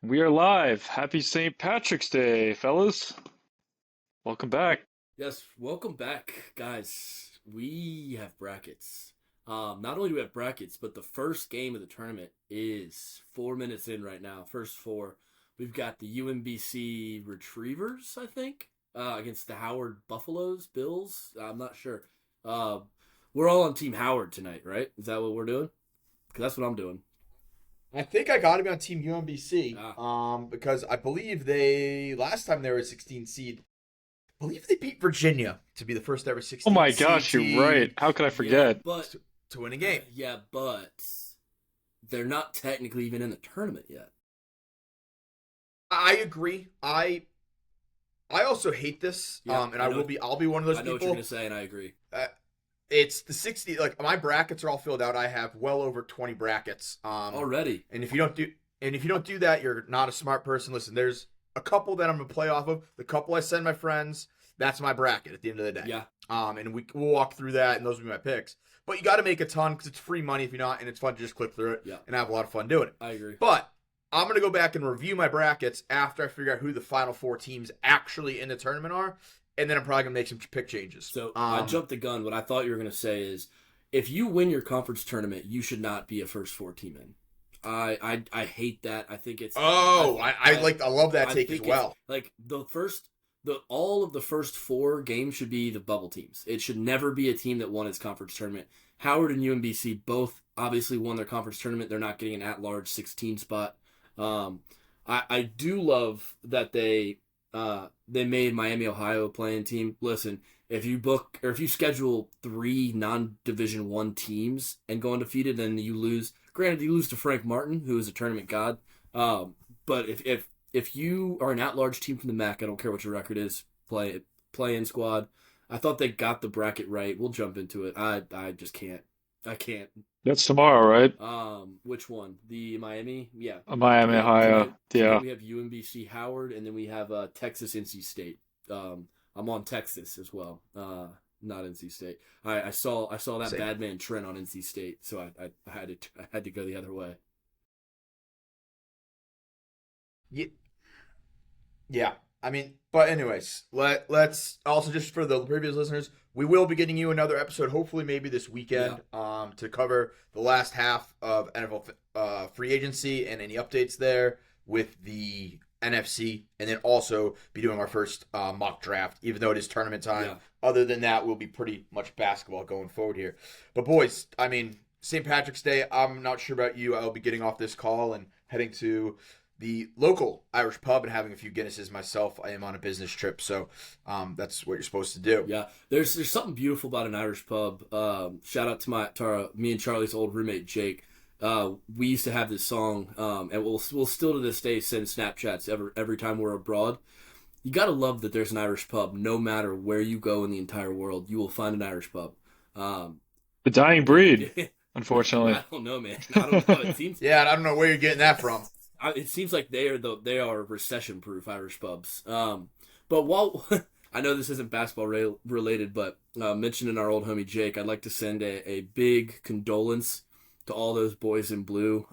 We are live. Happy St. Patrick's Day, fellas. Welcome back. Yes, welcome back, guys. We have brackets. Not only do we have brackets, but the first game of the tournament is 4 minutes in right now. First four. We've got the UMBC Retrievers, I think, against the Howard Buffaloes, Bills. I'm not sure. Uh, we're all on Team Howard tonight, right? Is that what we're doing? Because that's what I'm doing. I think I got to be on Team UMBC, Ah, because I believe they last time they were a 16 seed. I believe they beat Virginia to be the first ever Oh 16 my seed gosh, you're right. team How could I yeah, forget? but to win a game. yeah, but they're not technically even in the tournament yet. I agree. I also hate this, Yeah, and I know. I'll be one of those I know what you're people. gonna say, and I agree. Uh, it's the 60. Like my brackets are all filled out. I have well over 20 brackets. Already. And if you don't do that, you're not a smart person. Listen, there's a couple that I'm gonna play off of. The couple I send my friends, that's my bracket at the end of the day. Yeah, And we'll walk through that, and those will be my picks. But you got to make a ton because it's free money if you're not, and it's fun to just click through it yeah, and have a lot of fun doing it. I agree. But I'm gonna go back and review my brackets after I figure out who the final four teams actually in the tournament are, and then I'm probably gonna make some pick changes. So I jumped the gun. What I thought you were gonna say is, if you win your conference tournament, you should not be a first four team in. I hate that. I think it's. I love that I take as think well. like the all of the first four games should be the bubble teams. It should never be a team that won its conference tournament. Howard and UMBC both obviously won their conference tournament. They're not getting an at-large 16 spot. Um, I do love that they made Miami, Ohio a playing team. Listen, if you book or if you schedule three non-division one teams and go undefeated, then you lose. Granted, you lose to Frank Martin, who is a tournament god. But if you are an at-large team from the MAC, I don't care what your record is, play-in squad. I thought they got the bracket right. We'll jump into it. I just can't. I can't. That's tomorrow, right? Which one? The Miami? Yeah. Miami, Ohio. Tonight Yeah. we have UMBC Howard, and then we have Texas NC State. I'm on Texas as well. Not NC State. I saw that Same. bad man Trent on NC State, so I had to go the other way. Yeah, yeah. I mean, but anyways, let's also just for the previous listeners, we will be getting you another episode, hopefully maybe this weekend, to cover the last half of NFL free agency and any updates there with the NFC, and then also be doing our first mock draft, even though it is tournament time. Yeah. Other than that, we'll be pretty much basketball going forward here. But boys, I mean, St. Patrick's Day. I'm not sure about you. I'll be getting off this call and heading to the local Irish pub and having a few Guinnesses myself. I am on a business trip, so that's what you're supposed to do. Yeah, there's something beautiful about an Irish pub. Shout out to me and Charlie's old roommate Jake. We used to have this song, and we'll still to this day send Snapchats every time we're abroad. You gotta love that there's an Irish pub. No matter where you go in the entire world, you will find an Irish pub. Um, The dying breed, I unfortunately. don't know, man. I don't know. It seems Yeah, I don't know where you're getting that from. it seems like they are recession proof Irish pubs. But while I know this isn't basketball related, but mentioning our old homie Jake, I'd like to send a big condolence to all those boys in blue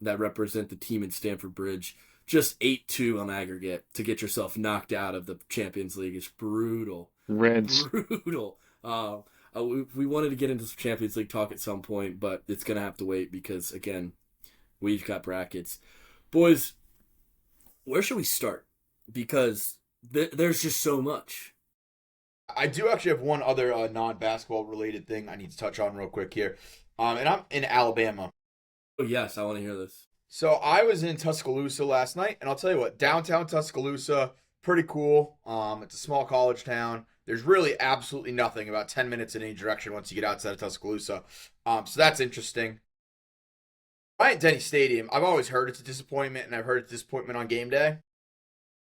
that represent the team in Stamford Bridge. Just 8-2 on aggregate to get yourself knocked out of the Champions League is brutal. Rinse. Brutal. We wanted to get into some Champions League talk at some point, but it's going to have to wait because, again, we've got brackets. Boys, where should we start? Because there's just so much. I do actually have one other non-basketball related thing I need to touch on real quick here. And I'm in Alabama. Oh, yes, I want to hear this. So I was in Tuscaloosa last night, and I'll tell you what, downtown Tuscaloosa, pretty cool. It's a small college town. There's really absolutely nothing about 10 minutes in any direction once you get outside of Tuscaloosa. So that's interesting. Bryant Denny Stadium, I've always heard it's a disappointment, and I've heard it's a disappointment on game day.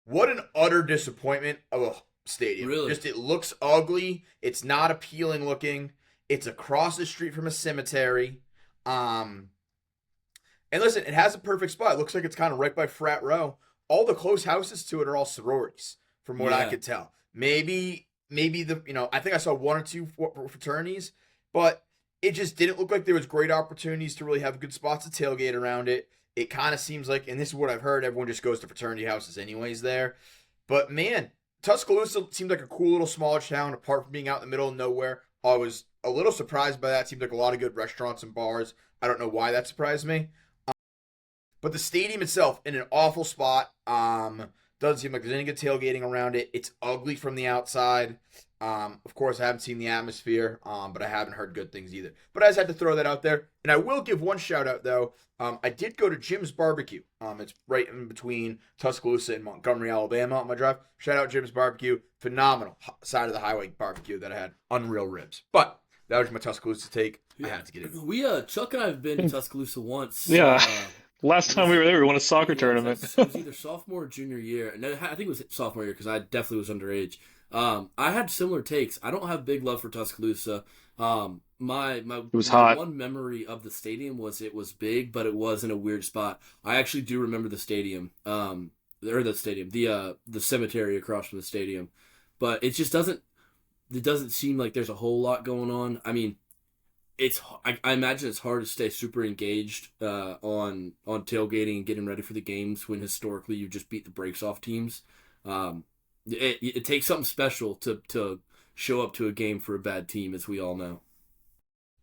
What an utter disappointment of a stadium. Really? Just it looks ugly. It's not appealing looking. It's across the street from a cemetery. And listen, it has a perfect spot. It looks like it's kind of right by Frat Row. All the close houses to it are all sororities, from what I Yeah. could tell. Maybe I think I saw one or two fraternities, but it just didn't look like there was great opportunities to really have good spots to tailgate around it. it kind of seems like, and this is what I've heard, everyone just goes to fraternity houses anyways there. But man, Tuscaloosa seemed like a cool little smallish town apart from being out in the middle of nowhere. I was a little surprised by that. Seemed like a lot of good restaurants and bars. I don't know why that surprised me. But the stadium itself in an awful spot. Doesn't seem like there's any good tailgating around it. It's ugly from the outside. Of course, I haven't seen the atmosphere, but I haven't heard good things either. But I just had to throw that out there. And I will give one shout out, though. I did go to Jim's Barbecue. It's right in between Tuscaloosa and Montgomery, Alabama on my drive. Shout out Jim's Barbecue. Phenomenal side of the highway barbecue that I had. Unreal ribs. But that was my Tuscaloosa take. I had to get it. Chuck and I have been to Tuscaloosa once. Yeah. Last time we were there, we won a soccer tournament. It was either sophomore or junior year. And I think it was sophomore year because I definitely was underage. I had similar takes. I don't have big love for Tuscaloosa. My hot. One memory of the stadium was it was big, but it was in a weird spot. I actually do remember the stadium, the cemetery across from the stadium, but it just doesn't seem like there's a whole lot going on. I mean, I imagine it's hard to stay super engaged on tailgating and getting ready for the games when historically you just beat the brakes off teams. It takes something special to show up to a game for a bad team, as we all know.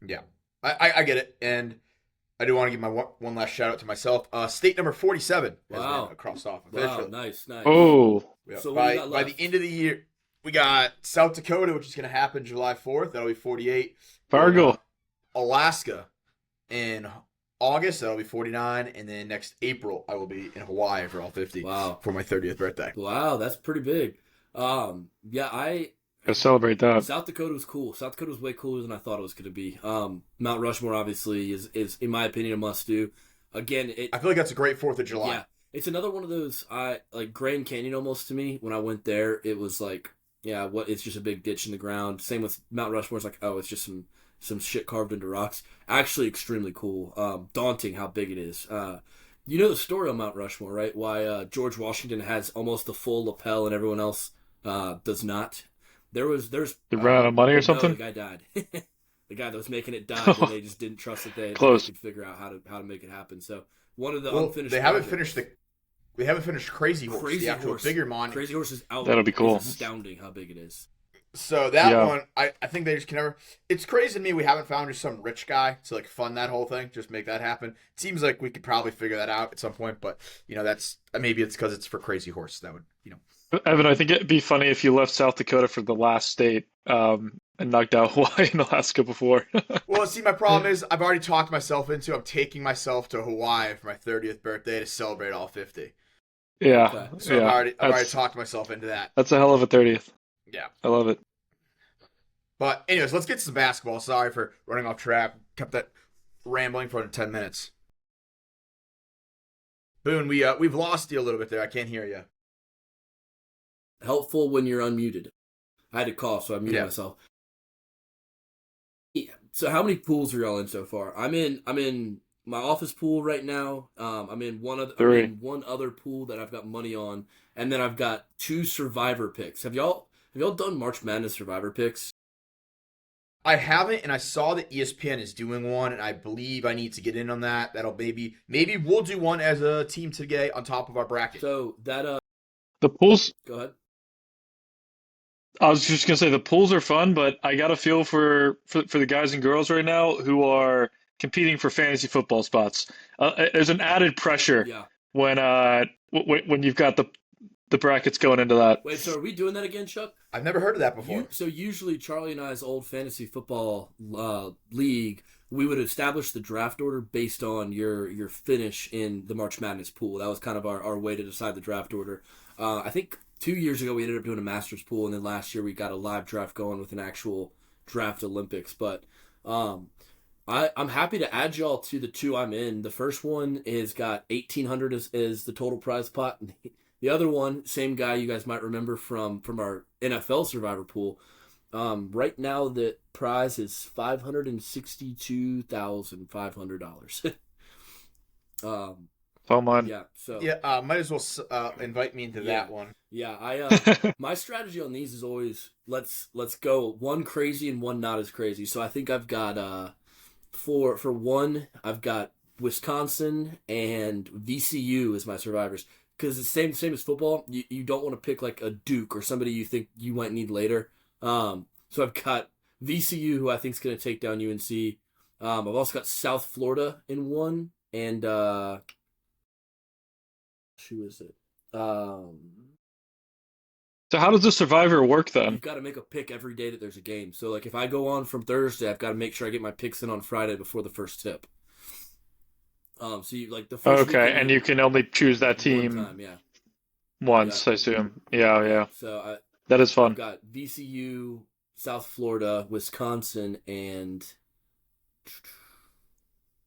Yeah, I get it, and I do want to give my one last shout out to myself. State number 47 has been crossed off officially. Wow, nice. Oh, yeah. So by the end of the year, we got South Dakota, which is going to happen July 4th. That'll be 48. Fargo. Alaska in August, that'll be 49, and then next April I will be in Hawaii for all 50. Wow. For my 30th birthday. Wow, that's pretty big. Go celebrate that. South Dakota was cool. South Dakota was way cooler than I thought it was going to be. Mount Rushmore obviously is in my opinion a must do. Again, I feel like that's a great 4th of July. Yeah, it's another one of those like Grand Canyon almost to me. When I went there, it was like, yeah, it's just a big ditch in the ground. Same with Mount Rushmore. It's like, oh, it's just some shit carved into rocks. Actually extremely cool. Daunting how big it is. You know the story on Mount Rushmore, right? Why George Washington has almost the full lapel and everyone else does not. They ran out of money or something? No, the guy died. The guy that was making it died, and they just didn't trust that they could figure out how to make it happen. So one of the unfinished. They haven't finished Crazy Horse, the actual bigger mon. Crazy Horse is out. That'll be cool. It's astounding how big it is. So that one, I think they just can never. It's crazy to me we haven't found just some rich guy to like fund that whole thing, just make that happen. It seems like we could probably figure that out at some point, but that's maybe it's because it's for Crazy Horse. That would Evan, I think it'd be funny if you left South Dakota for the last state and knocked out Hawaii and Alaska before. Well, see, my problem is I've already talked myself into. I'm taking myself to Hawaii for my 30th birthday to celebrate all 50. Yeah. Okay. So I've already talked myself into that. That's a hell of a 30th. Yeah. I love it. But anyways, let's get to some basketball. Sorry for running off track. Kept that rambling for 10 minutes. Boone, we've lost you a little bit there. I can't hear you. Helpful when you're unmuted. I had to cough, so I muted myself. Yeah. So how many pools are y'all in so far? I'm in my office pool right now. I'm in one other pool that I've got money on, and then I've got 2 survivor picks. Have y'all done March Madness survivor picks? I haven't, and I saw that ESPN is doing one, and I believe I need to get in on that. That'll maybe we'll do one as a team today on top of our bracket. So that the pools. Go ahead. I was just gonna say the pools are fun, but I got a feel for the guys and girls right now who are competing for fantasy football spots. There's an added pressure when you've got the brackets going into that. Wait, so are we doing that again, Chuck? I've never heard of that before. So usually Charlie and I's old fantasy football league, we would establish the draft order based on your finish in the March Madness pool. That was kind of our way to decide the draft order. I think 2 years ago we ended up doing a Masters pool, and then last year we got a live draft going with an actual draft Olympics. But I'm happy to add y'all to the 2 I'm in. The first one is got 1,800 as the total prize pot. And the other one, same guy you guys might remember from our NFL Survivor pool. Right now the prize is $562,500. Oh man. Yeah. So might as well invite me into that one. Yeah, my strategy on these is always let's go one crazy and one not as crazy. So I think I've got for one I've got Wisconsin and VCU as my survivors because it's same as football. You don't want to pick like a Duke or somebody you think you might need later. So I've got VCU, who I think is going to take down UNC. I've also got South Florida in one, and who is it? So how does the Survivor work then? You've got to make a pick every day that there's a game. So like if I go on from Thursday, I've got to make sure I get my picks in on Friday before the first tip. So you like the first Okay, and you can only choose that team one time, yeah. once, I assume. Yeah. So That is I've fun. got VCU, South Florida, Wisconsin, and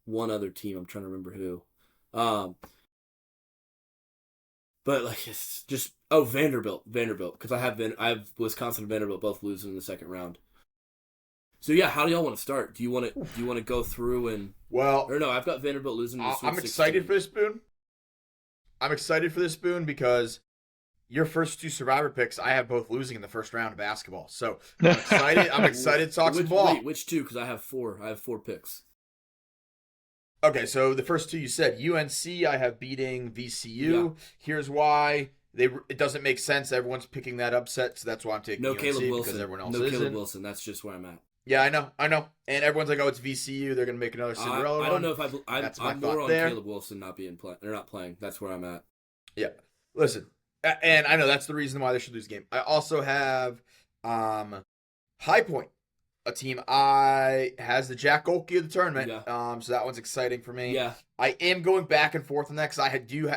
one other team. I'm trying to remember who. But like it's just Vanderbilt because I have Wisconsin and Vanderbilt both losing in the second round. So yeah, how do y'all want to start? Do you want to go through and or no? I've got Vanderbilt losing. In the Sweet I'm excited 16. for this, Boone. I'm excited for this, Boone, because your first two Survivor picks, I have both losing in the first round of basketball. So I'm excited. I'm excited to talk some ball. Wait, which two? Because I have four. I have four picks. Okay, so the first two you said UNC, I have beating VCU. Yeah. Here's why it doesn't make sense. Everyone's picking that upset, so that's why I'm taking No UNC Caleb Wilson. because everyone else no isn't. Caleb Wilson. That's just where I'm at. Yeah, I know. And everyone's like, "Oh, it's VCU. They're gonna make another Cinderella I run." don't know if I'm more on there. Caleb Wilson not playing. That's where I'm at. Yeah. Listen, and I know that's the reason why they should lose the game. I also have High Point, a team has the Jack Golke of the tournament. Yeah. So that one's exciting for me. Yeah. I am going back and forth on that because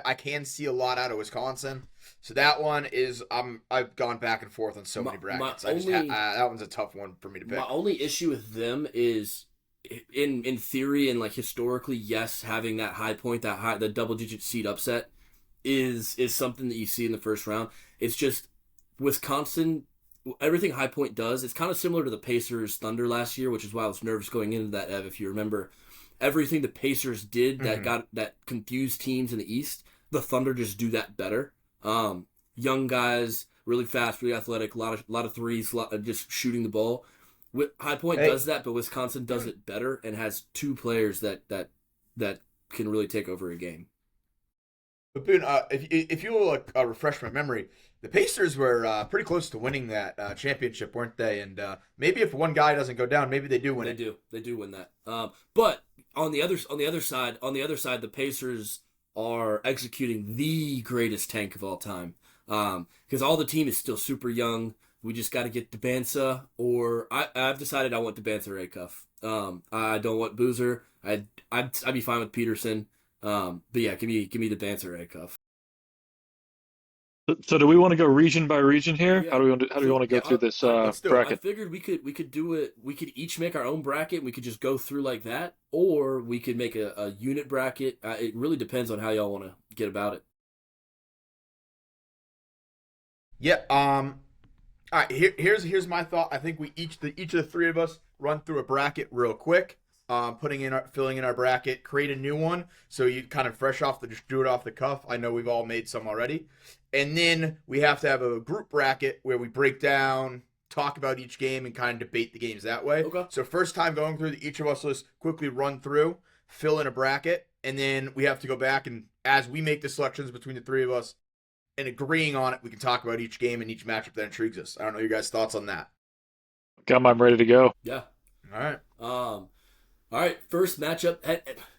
I can see a lot out of Wisconsin. So that one is I've gone back and forth on so many brackets. That one's a tough one for me to pick. My only issue with them is in theory and like historically, yes, having that High Point, the double digit seed upset is something that you see in the first round. It's just Wisconsin. Everything High Point does, it's kind of similar to the Pacers Thunder last year, which is why I was nervous going into that, Ev, if you remember. Everything the Pacers did that confused teams in the East, the Thunder just do that better. Young guys, really fast, really athletic, a lot of threes, just shooting the ball. High Point does that, but Wisconsin does it better and has two players that can really take over a game. But Boone, if you will refresh my memory, the Pacers were pretty close to winning that championship, weren't they? And maybe if one guy doesn't go down, maybe they do win it. They do win that. But on the other side, the Pacers are executing the greatest tank of all time. Because all the team is still super young. We just got to get Debansa, or I've decided I want Debansa or Acuff. I don't want Boozer. I'd be fine with Peterson. But yeah, give me Debansa or Acuff. So do we want to go region by region here? Yeah. How do we want to go through this bracket? I figured we could do it. We could each make our own bracket. And we could just go through like that, or we could make a unit bracket. It really depends on how y'all want to get about it. Yeah. All right. Here's my thought. I think we each of the three of us run through a bracket real quick. Filling in our bracket, create a new one. So you kind of just do it off the cuff. I know we've all made some already. And then we have to have a group bracket where we break down, talk about each game, and kind of debate the games that way. Okay. So first time going through, each of us let's quickly run through, fill in a bracket, and then we have to go back and as we make the selections between the three of us and agreeing on it, we can talk about each game and each matchup that intrigues us. I don't know your guys' thoughts on that. Got mine ready to go. Yeah. All right. All right, first matchup.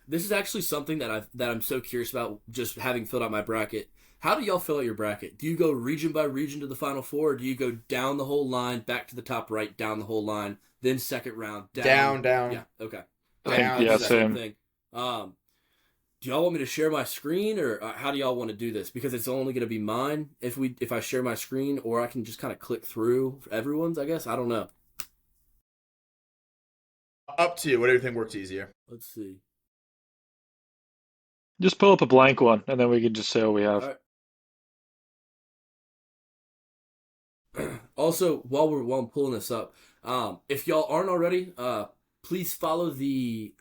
This is actually something that I'm so curious about. Just having filled out my bracket. How do y'all fill out your bracket? Do you go region by region to the Final Four, or do you go down the whole line, back to the top right, down the whole line, then second round, down? Down. Yeah, okay. Yeah, same. Thing. Do y'all want me to share my screen, or how do y'all want to do this? Because it's only going to be mine if I share my screen, or I can just kind of click through for everyone's. I guess I don't know. Up to you. Whatever you think works easier. Let's see. Just pull up a blank one, and then we can just say what we have. All right. Also, while I'm pulling this up, if y'all aren't already, please follow the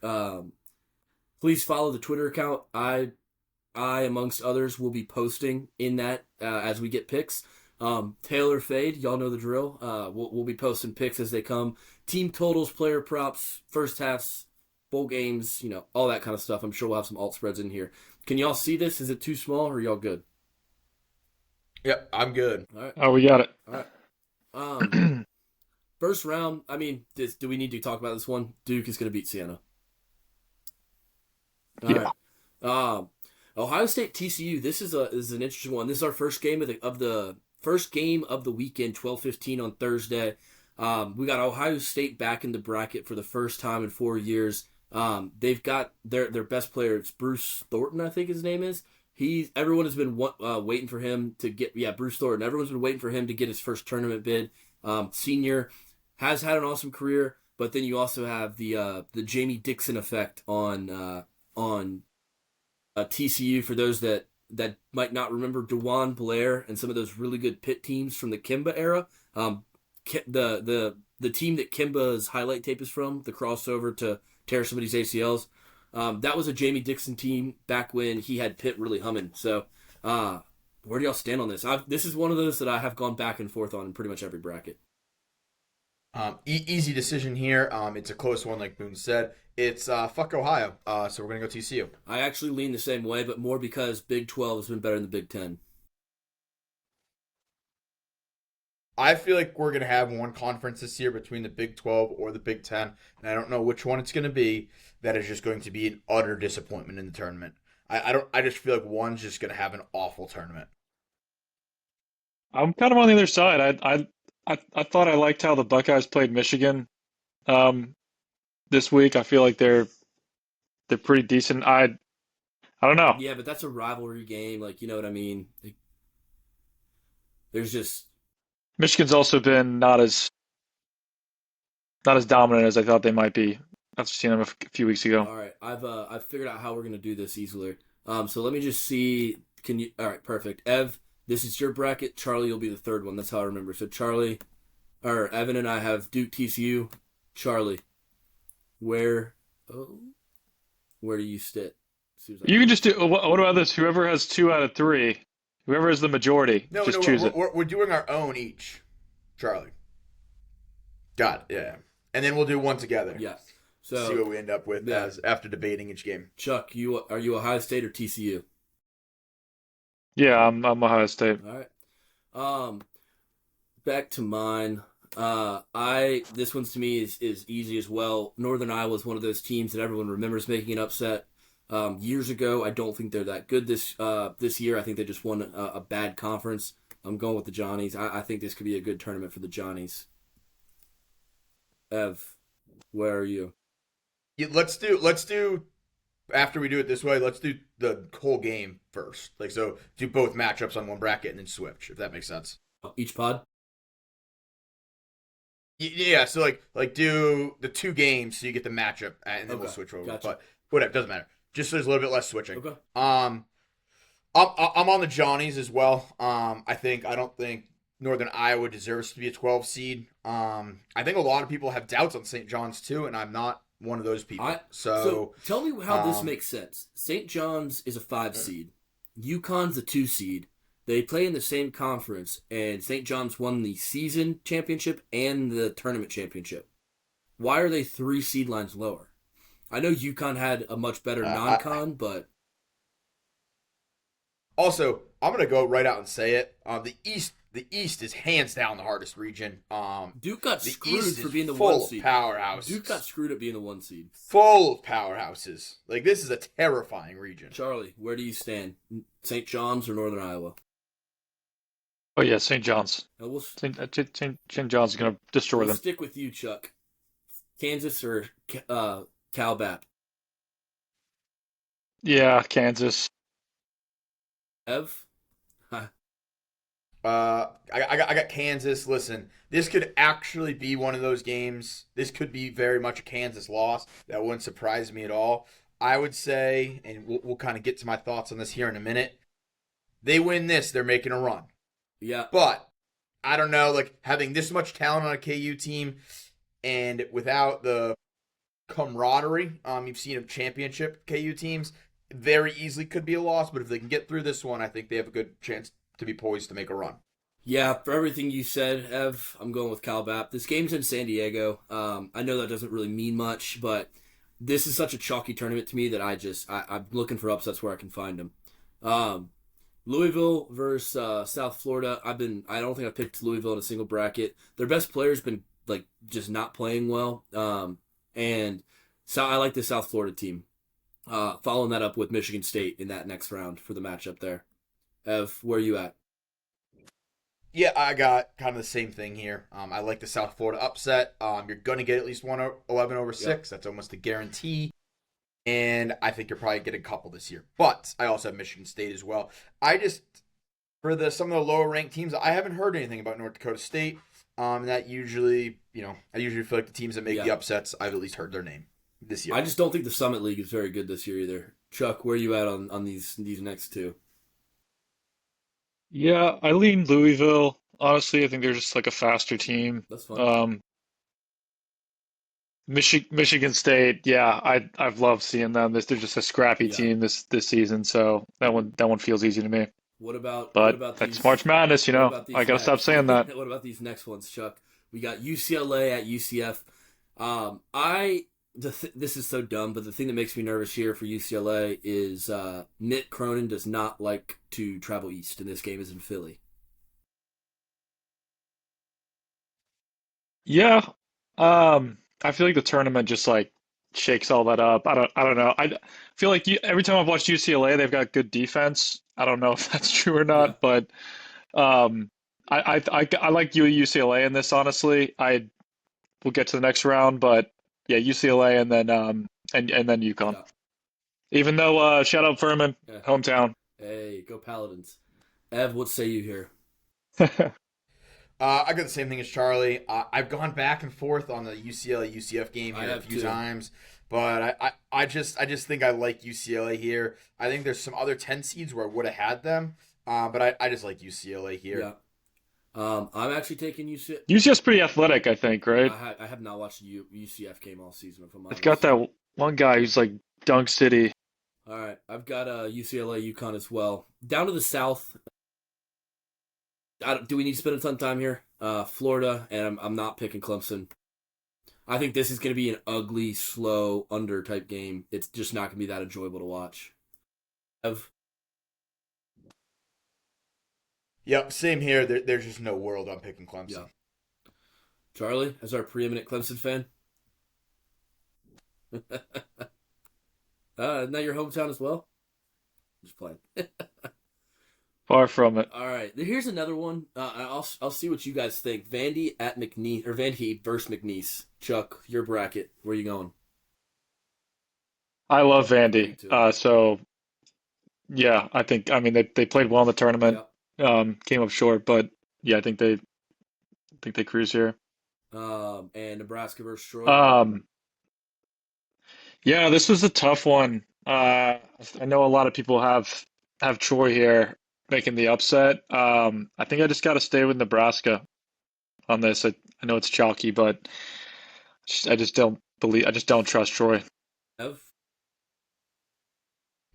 Twitter account. I amongst others will be posting in that as we get picks. Taylor Fade, y'all know the drill. We'll be posting picks as they come. Team totals, player props, first halves, bowl games, all that kind of stuff. I'm sure we'll have some alt spreads in here. Can y'all see this? Is it too small or are y'all good? Yep, I'm good. All right. Oh, we got it. All right. First round, do we need to talk about this one? Duke is going to beat Siena. All Yeah. right. Ohio State TCU. This is an interesting one. This is our first game of the first game of the weekend, 12:15 on Thursday. We got Ohio State back in the bracket for the first time in 4 years. They've got their best player. It's Bruce Thornton, I think his name is. Everyone has been waiting for him to get Bruce Thornton. Everyone's been waiting for him to get his first tournament bid. Senior has had an awesome career, but then you also have the Jamie Dixon effect on TCU. For those that might not remember DeJuan Blair and some of those really good Pitt teams from the Kimba era. The team that Kimba's highlight tape is from, the crossover to tear somebody's ACLs, that was a Jamie Dixon team back when he had Pitt really humming. So where do y'all stand on this? This is one of those that I have gone back and forth on in pretty much every bracket. Easy decision here. It's a close one, like Boone said. It's fuck Ohio. So we're gonna go TCU. I actually lean the same way, but more because Big 12 has been better than the Big 10. I feel like we're gonna have one conference this year between the Big 12 or the Big 10, and I don't know which one it's gonna be. That is just going to be an utter disappointment in the tournament. I just feel like one's just gonna have an awful tournament. I'm kind of on the other side. I thought I liked how the Buckeyes played Michigan this week. I feel like they're pretty decent. I don't know. Yeah, but that's a rivalry game. Like, you know what I mean? There's just Michigan's also been not as dominant as I thought they might be after seeing them a few weeks ago. all right. I've figured out how we're gonna do this easily. So let me just see. Can you? All right, perfect. Ev, this is your bracket. Charlie, you'll be the third one. That's how I remember. So Evan and I have Duke TCU. Charlie, where do you sit? You can just do. What about this? Whoever has 2 out of 3, whoever has the majority, No, just choose it. we're doing our own each. Charlie. Got it. Yeah, and then we'll do one together. Yeah. See So what we end up with yeah. as after debating each game. Chuck, are you Ohio State or TCU? Yeah, I'm Ohio State. All right. Back to mine. This one's to me is easy as well. Northern Iowa is one of those teams that everyone remembers making an upset years ago. I don't think they're that good this year. I think they just won a bad conference. I'm going with the Johnnies. I think this could be a good tournament for the Johnnies. Ev, where are you? Yeah, let's do after we do it this way. Let's do the whole game first. Like so, do both matchups on one bracket and then switch. If that makes sense. Each pod? Yeah. So like do the 2 games so you get the matchup and then we'll Okay, switch over. gotcha. But whatever, doesn't matter. Just so there's a little bit less switching. Okay. I'm on the Johnnies as well. I don't think Northern Iowa deserves to be a 12 seed. I think a lot of people have doubts on St. John's too, and I'm not one of those people. So tell me how this makes sense. St. John's is a 5 seed. UConn's a 2 seed. They play in the same conference, and St. John's won the season championship and the tournament championship. Why are they 3 seed lines lower? I know UConn had a much better non-con, but also I'm gonna go right out and say it. The East is hands down the hardest region. Duke got the screwed East for is being the full 1 seed. of powerhouses. Duke got screwed at being the 1 seed. Full of powerhouses. Like this is a terrifying region. Charlie, where do you stand? St. John's or Northern Iowa? Oh yeah, St. John's. We'll St. John's is gonna destroy them. stick with you, Chuck. Kansas or Cal Bap? Yeah, Kansas. Ev? I got Kansas. Listen, this could actually be one of those games. This could be very much a Kansas loss. That wouldn't surprise me at all. I would say, and we'll kind of get to my thoughts on this here in a minute. They win this, they're making a run. Yeah. But I don't know, like having this much talent on a KU team and without the camaraderie you've seen of championship KU teams, very easily could be a loss. But if they can get through this one, I think they have a good chance to be poised to make a run. Yeah, for everything you said, Ev, I'm going with Cal Bap. This game's in San Diego. I know that doesn't really mean much, but this is such a chalky tournament to me that I'm looking for upsets where I can find them. Um, Louisville versus South Florida. I don't think I've picked Louisville in a single bracket. Their best player's been like just not playing well. And so I like the South Florida team. Following that up with Michigan State in that next round for the matchup there. Ev, where are you at? Yeah, I got kind of the same thing here. I like the South Florida upset. You're going to get at least 111 over 6. Yep. That's almost a guarantee. And I think you're probably getting a couple this year. But I also have Michigan State as well. For some of the lower ranked teams, I haven't heard anything about North Dakota State. That usually, I usually feel like the teams that make the upsets, I've at least heard their name this year. I just don't think the Summit League is very good this year either. Chuck, where are you at on these next two? Yeah, I lean Louisville. Honestly, I think they're just like a faster team. That's fine. Michigan State, yeah, I've loved seeing them. They're just a scrappy team this season, so that one feels easy to me. What about That's these? March Madness, What about these I gotta stop next? saying that. What about these next ones, Chuck? We got UCLA at UCF. This is so dumb, but the thing that makes me nervous here for UCLA is Mitt Cronin does not like to travel east, and this game is in Philly. Yeah, I feel like the tournament just like shakes all that up. I don't know. I feel like every time I've watched UCLA, they've got good defense. I don't know if that's true or Yeah, not, but um, I like UCLA in this. Honestly, I will get to the next round, but yeah, UCLA and then and then UConn. yeah, Even though shout out Furman, yeah. hometown. Hey, go Paladins. Ev, what say you here? I got the same thing as Charlie. I've gone back and forth on the UCLA UCF game I here a have few too. times, but I just think I like UCLA here. I think there's some other 10 seeds where I would have had them, but I just like UCLA here. Yeah. I'm actually taking UCF. UCF's pretty athletic, I think, right? I have not watched a UCF game all season, if I'm They've got honest. that one guy who's like Dunk City. All right, I've got UCLA, UConn as well. Down to the south. Do we need to spend a ton of time here? Florida, and I'm not picking Clemson. I think this is going to be an ugly, slow, under type game. It's just not going to be that enjoyable to watch. Ev? Yep, same here. There's just no world I'm picking Yeah. Clemson. Charlie, as our preeminent Clemson fan? Isn't that your hometown as well? Just playing. Far from it. All right, here's another one. I'll see what you guys think. Vandy at McNeese or Vandy versus McNeese. Chuck, your bracket. Where you going? I love Me Vandy. too. So yeah, I mean they played well in the tournament. Yeah. Came up short, but yeah, I think they cruise here. And Nebraska versus Troy. Um, yeah, this was a tough one. I know a lot of people have Troy here making the upset. I think I just got to stay with Nebraska on this. I know it's chalky, but I just don't trust Troy. Ev?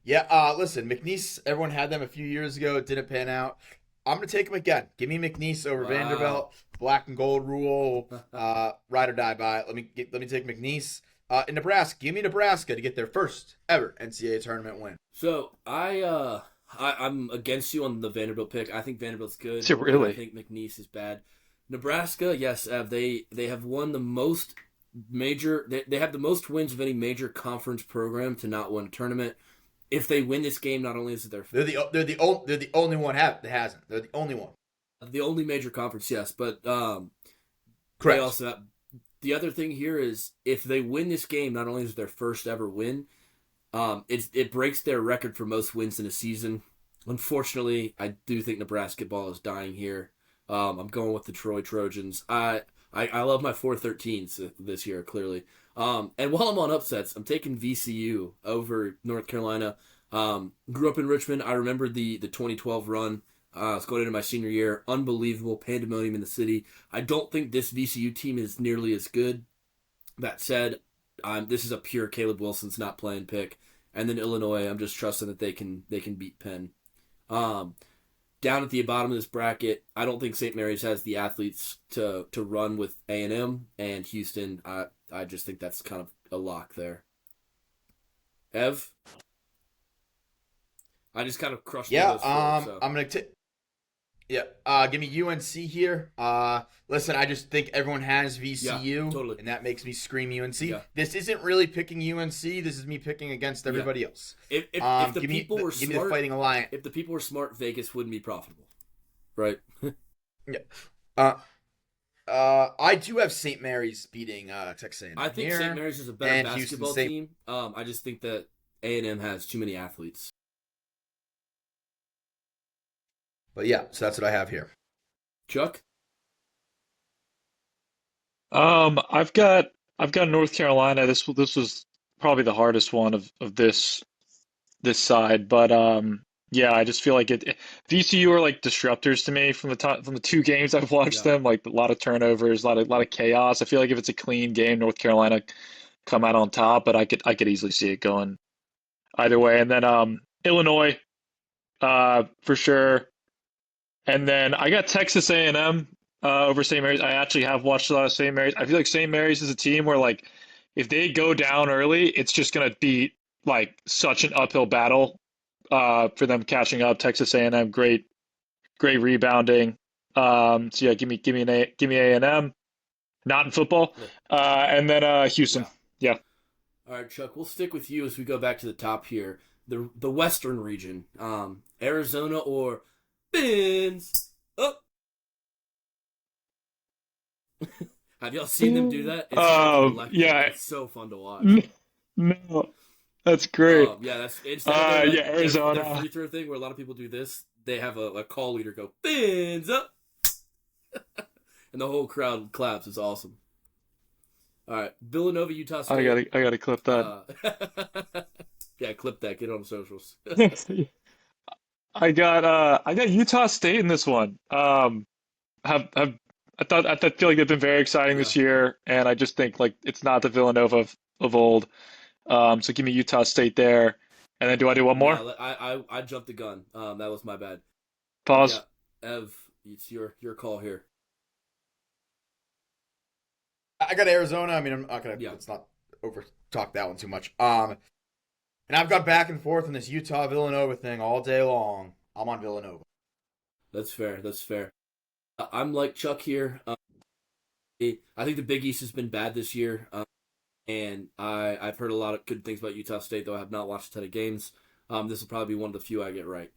Yeah, listen, McNeese, everyone had them a few years ago. It didn't pan out. I'm going to take them again. Give me McNeese over Wow. Vanderbilt. Black and gold rule. Ride or die by it. Let me take McNeese. In Nebraska, give me Nebraska to get their first ever NCAA tournament win. So I'm against you on the Vanderbilt pick. I think Vanderbilt's good. Is it And I really? think McNeese is bad. Nebraska, yes, Ev, they have won the most major. They have the most wins of any major conference program to not win a tournament. If they win this game, not only is it They're the only one that hasn't. They're the only one. the only major conference, yes, but they Correct. also have, the other thing here is if they win this game, not only is it their first ever win, it breaks their record for most wins in a season. Unfortunately, I do think Nebraska ball is dying here. I'm going with the Troy Trojans. I love my 4-13s this year, clearly. And while I'm on upsets, I'm taking VCU over North Carolina. Grew up in Richmond. I remember the 2012 run. I was going into my senior year. Unbelievable pandemonium in the city. I don't think this VCU team is nearly as good. That said, this is a pure Caleb Wilson's not playing pick. And then Illinois, I'm just trusting that they can beat Penn. Um, Down at the bottom of this bracket, I don't think St. Mary's has the athletes to run with A&M and Houston. I just think that's kind of a lock there. Ev, I just kind of crushed Yeah, those four. So I'm gonna take. Yeah, give me UNC here. Listen, I just think everyone has yeah, VCU, totally. and that makes me scream UNC. Yeah, This isn't really picking UNC. This is me picking against yeah. everybody else. If the Give me people were give me the smart, Fighting Alliance. if the people were smart, Vegas wouldn't be profitable, right? Yeah. Uh, I do have St. Mary's beating Texas A&M I think here, St. Mary's is a better and Houston basketball State. team. I just think that A&M has too many athletes. But yeah, so that's what I have here. Chuck? I've got North Carolina. This was probably the hardest one of this side, but yeah, I just feel like VCU are like disruptors to me from the two games I've watched Yeah. them. Like a lot of turnovers, a lot of chaos. I feel like if it's a clean game, North Carolina come out on top, but I could easily see it going either way. And then Illinois, for sure. And then I got Texas A&M over St. Mary's. I actually have watched a lot of St. Mary's. I feel like St. Mary's is a team where like if they go down early, it's just gonna be like such an uphill battle for them catching up. Texas A&M, great rebounding. So yeah, give me A&M. Not in football. Yeah. And then Houston. Yeah. Yeah. All right, Chuck, we'll stick with you as we go back to the top here. The Western region. Arizona or Fins. Oh. Have y'all seen them do that? It's fucking electric. Yeah. It's so fun to watch. No, that's great. Yeah, that's instead of their, like, Yeah, their Arizona. free throw thing where a lot of people do this, they have a call leader go, Fins up! And the whole crowd claps. It's awesome. All right, Villanova, Utah State. I gotta clip that. Yeah, clip that. Get it on the socials. I got Utah State in this one. Have I feel like they've been very exciting Yeah. this year, and I just think like it's not the Villanova of old. So give me Utah State there, and then do I do one more? No, I jumped the gun. That was my bad. Yeah, Pause. Ev, it's your call here. I got Arizona. I mean, I'm not gonna. Yeah. Let's not over talk that one too much. And I've got back and forth on this Utah Villanova thing all day long. I'm on Villanova. That's fair. That's fair. I'm like Chuck here. I think the Big East has been bad this year, and I've heard a lot of good things about Utah State, though I have not watched a ton of games. This will probably be one of the few I get right.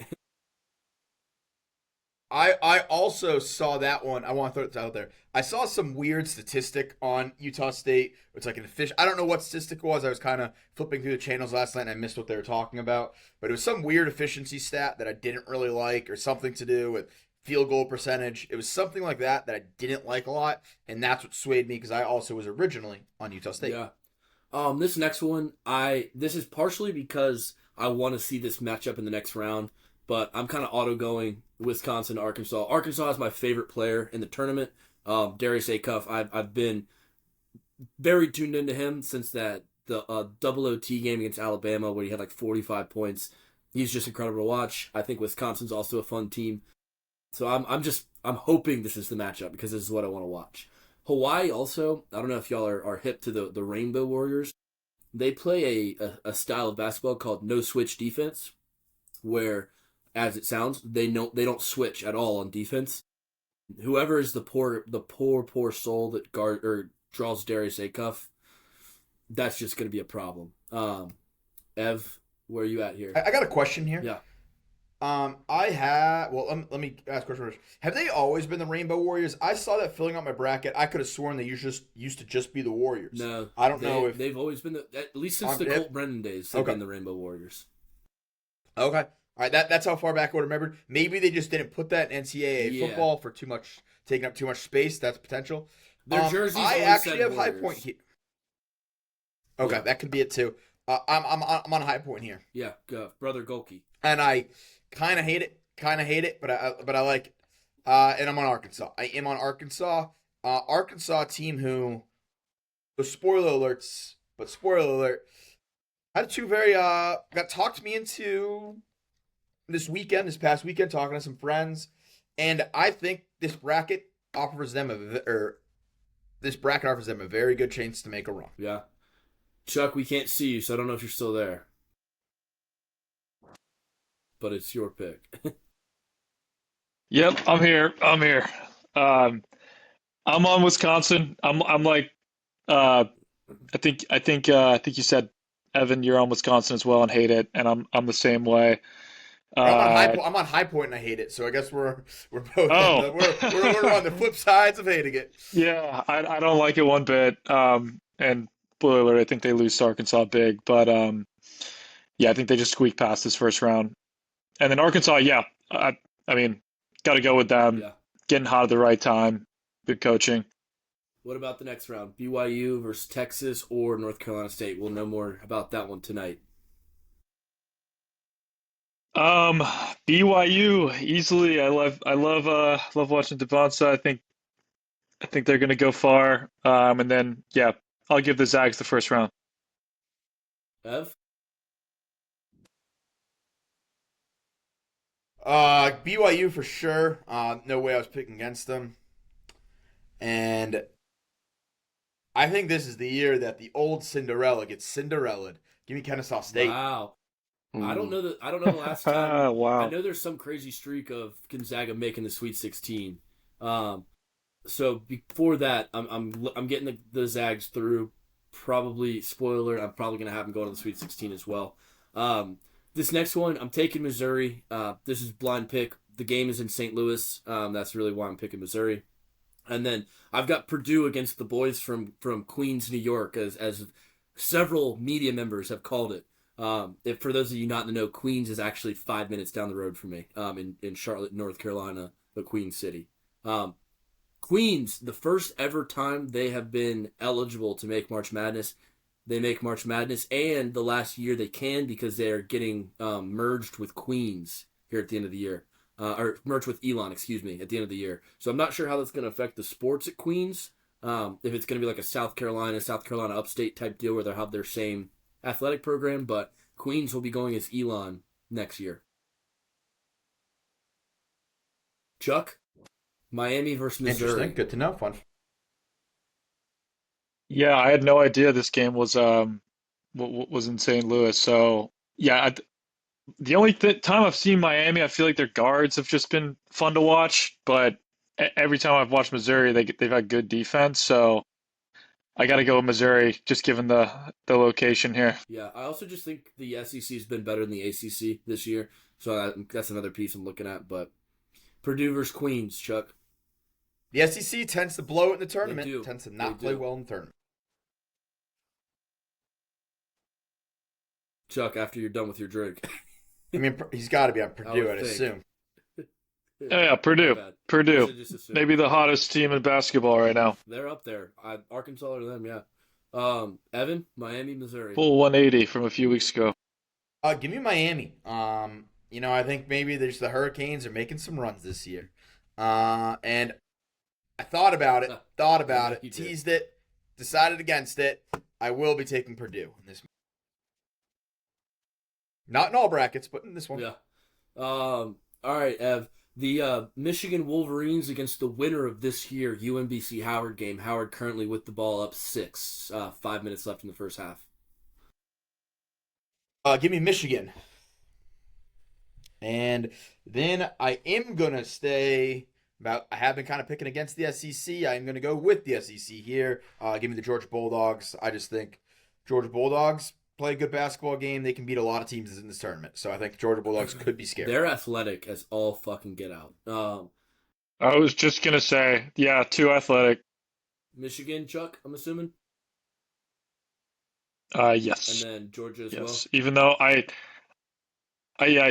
I also saw that one. I want to throw it out there. I saw some weird statistic on Utah State. It's like I don't know what statistic it was. I was kind of flipping through the channels last night and I missed what they were talking about. But it was some weird efficiency stat that I didn't really like, or something to do with field goal percentage. It was something like that I didn't like a lot, and that's what swayed me because I also was originally on Utah State. Yeah. This next one, this is partially because I want to see this matchup in the next round, but I'm kind of auto going Wisconsin, Arkansas. Arkansas is my favorite player in the tournament. Darius Acuff, I've been very tuned into him since the double OT game against Alabama where he had like 45 points. He's just incredible to watch. I think Wisconsin's also a fun team. So I'm hoping this is the matchup because this is what I want to watch. Hawaii also, I don't know if y'all are hip to the Rainbow Warriors. They play a style of basketball called no switch defense, where, as it sounds, they don't switch at all on defense. Whoever is the poor soul that draws Darius Acuff, that's just going to be a problem. Ev, where are you at here? I got a question here. Yeah. Let me ask a question first. Have they always been the Rainbow Warriors? I saw that filling out my bracket. I could have sworn they used to just be the Warriors. No, I don't know if they've always been at least since the Colt Brennan days. They've been the Rainbow Warriors. Okay, all right. That's how far back I would remember. Maybe they just didn't put that in NCAA football for taking up too much space. That's potential. Their jerseys. I actually have Warriors. High Point here. Okay, yeah. That could be it too. I'm on High Point here. Yeah, brother Golke. And I kind of hate it, but I like it. And I'm on Arkansas. I am on Arkansas. Arkansas team who, spoiler alerts, but spoiler alert, had two very got talked me into this past weekend, talking to some friends, and I think this bracket offers them a very good chance to make a run. Yeah, Chuck, we can't see you, so I don't know if you're still there. but it's your pick. Yep, I'm here. I'm here. Um, I'm on Wisconsin. I'm like I think you said Evan, you're on Wisconsin as well and hate it, and I'm the same way. I'm on high Uh, point. I'm on high point and I hate it. So I guess we're both on oh, the we're on the flip sides of hating it. yeah, I don't like it one bit. And spoiler alert, I think they lose to Arkansas big, but yeah, I think they just squeak past this first round. And then Arkansas, yeah, I mean, got to go with them. Yeah. Getting hot at the right time. Good coaching. What about the next round? BYU versus Texas or North Carolina State? We'll know more about that one tonight. Um, BYU easily. Love watching Devonta. I think they're gonna go far. And then yeah, I'll give the Zags the first round. Ev? BYU for sure. No way I was picking against them. And I think this is the year that the old Cinderella gets Cinderellaed. Give me Kennesaw State. Wow. Ooh. I don't know the last time. I Wow. know there's some crazy streak of Gonzaga making the Sweet 16. Um, so before that, I'm getting the Zags through. Probably spoiler. I'm probably gonna have them go to the Sweet 16 as well. This next one, I'm taking Missouri. This is blind pick. The game is in St. Louis. That's really why I'm picking Missouri. And then I've got Purdue against the boys from Queens, New York, as several media members have called it. If for those of you not in the know, Queens is actually 5 minutes down the road from me. In Charlotte, North Carolina, the Queen City. Queens, the first ever time they have been eligible to make March Madness, they make March Madness, and the last year they can because they are getting merged with Queens here at the end of the year. Or merged with Elon, excuse me, at the end of the year. So I'm not sure how that's going to affect the sports at Queens. If it's going to be like a South Carolina upstate type deal where they'll have their same athletic program, but Queens will be going as Elon next year. Chuck, Miami versus Missouri. Interesting. Good to know. Fun. Yeah, I had no idea this game was in St. Louis. So yeah, the only time I've seen Miami, I feel like their guards have just been fun to watch. But every time I've watched Missouri, they've had good defense. So I got to go with Missouri, just given the location here. Yeah, I also just think the SEC has been better than the ACC this year. So that's another piece I'm looking at. But Purdue versus Queens, Chuck. The SEC tends to blow it in the tournament. They do. Tends to not play well in the tournament. Chuck, after you're done with your drink. I mean, he's got to be on Purdue, I'd think. assume. Yeah, Purdue. My bad. I Purdue. should just assume. Maybe the hottest team in basketball right now. They're up there. Arkansas or them, yeah. Evan, Miami, Missouri. Full 180 from a few weeks ago. Give me Miami. I think maybe there's the Hurricanes are making some runs this year. And I thought about it, You did. teased it, decided against it. I will be taking Purdue in this. Not in all brackets, but in this one. Yeah. All right, Ev. The Michigan Wolverines against the winner of this year UMBC Howard game. Howard currently with the ball up 6. 5 minutes left in the first half. Give me Michigan. And then I am going to stay I have been kind of picking against the SEC. I'm going to go with the SEC here. Give me the Georgia Bulldogs. I just think Georgia Bulldogs play a good basketball game. They can beat a lot of teams in this tournament. So I think Georgia Bulldogs could be scary. They're athletic as all fucking get out. I was just gonna say, yeah, too athletic. Michigan, Chuck, I'm assuming? Yes. And then Georgia as Yes. Even though I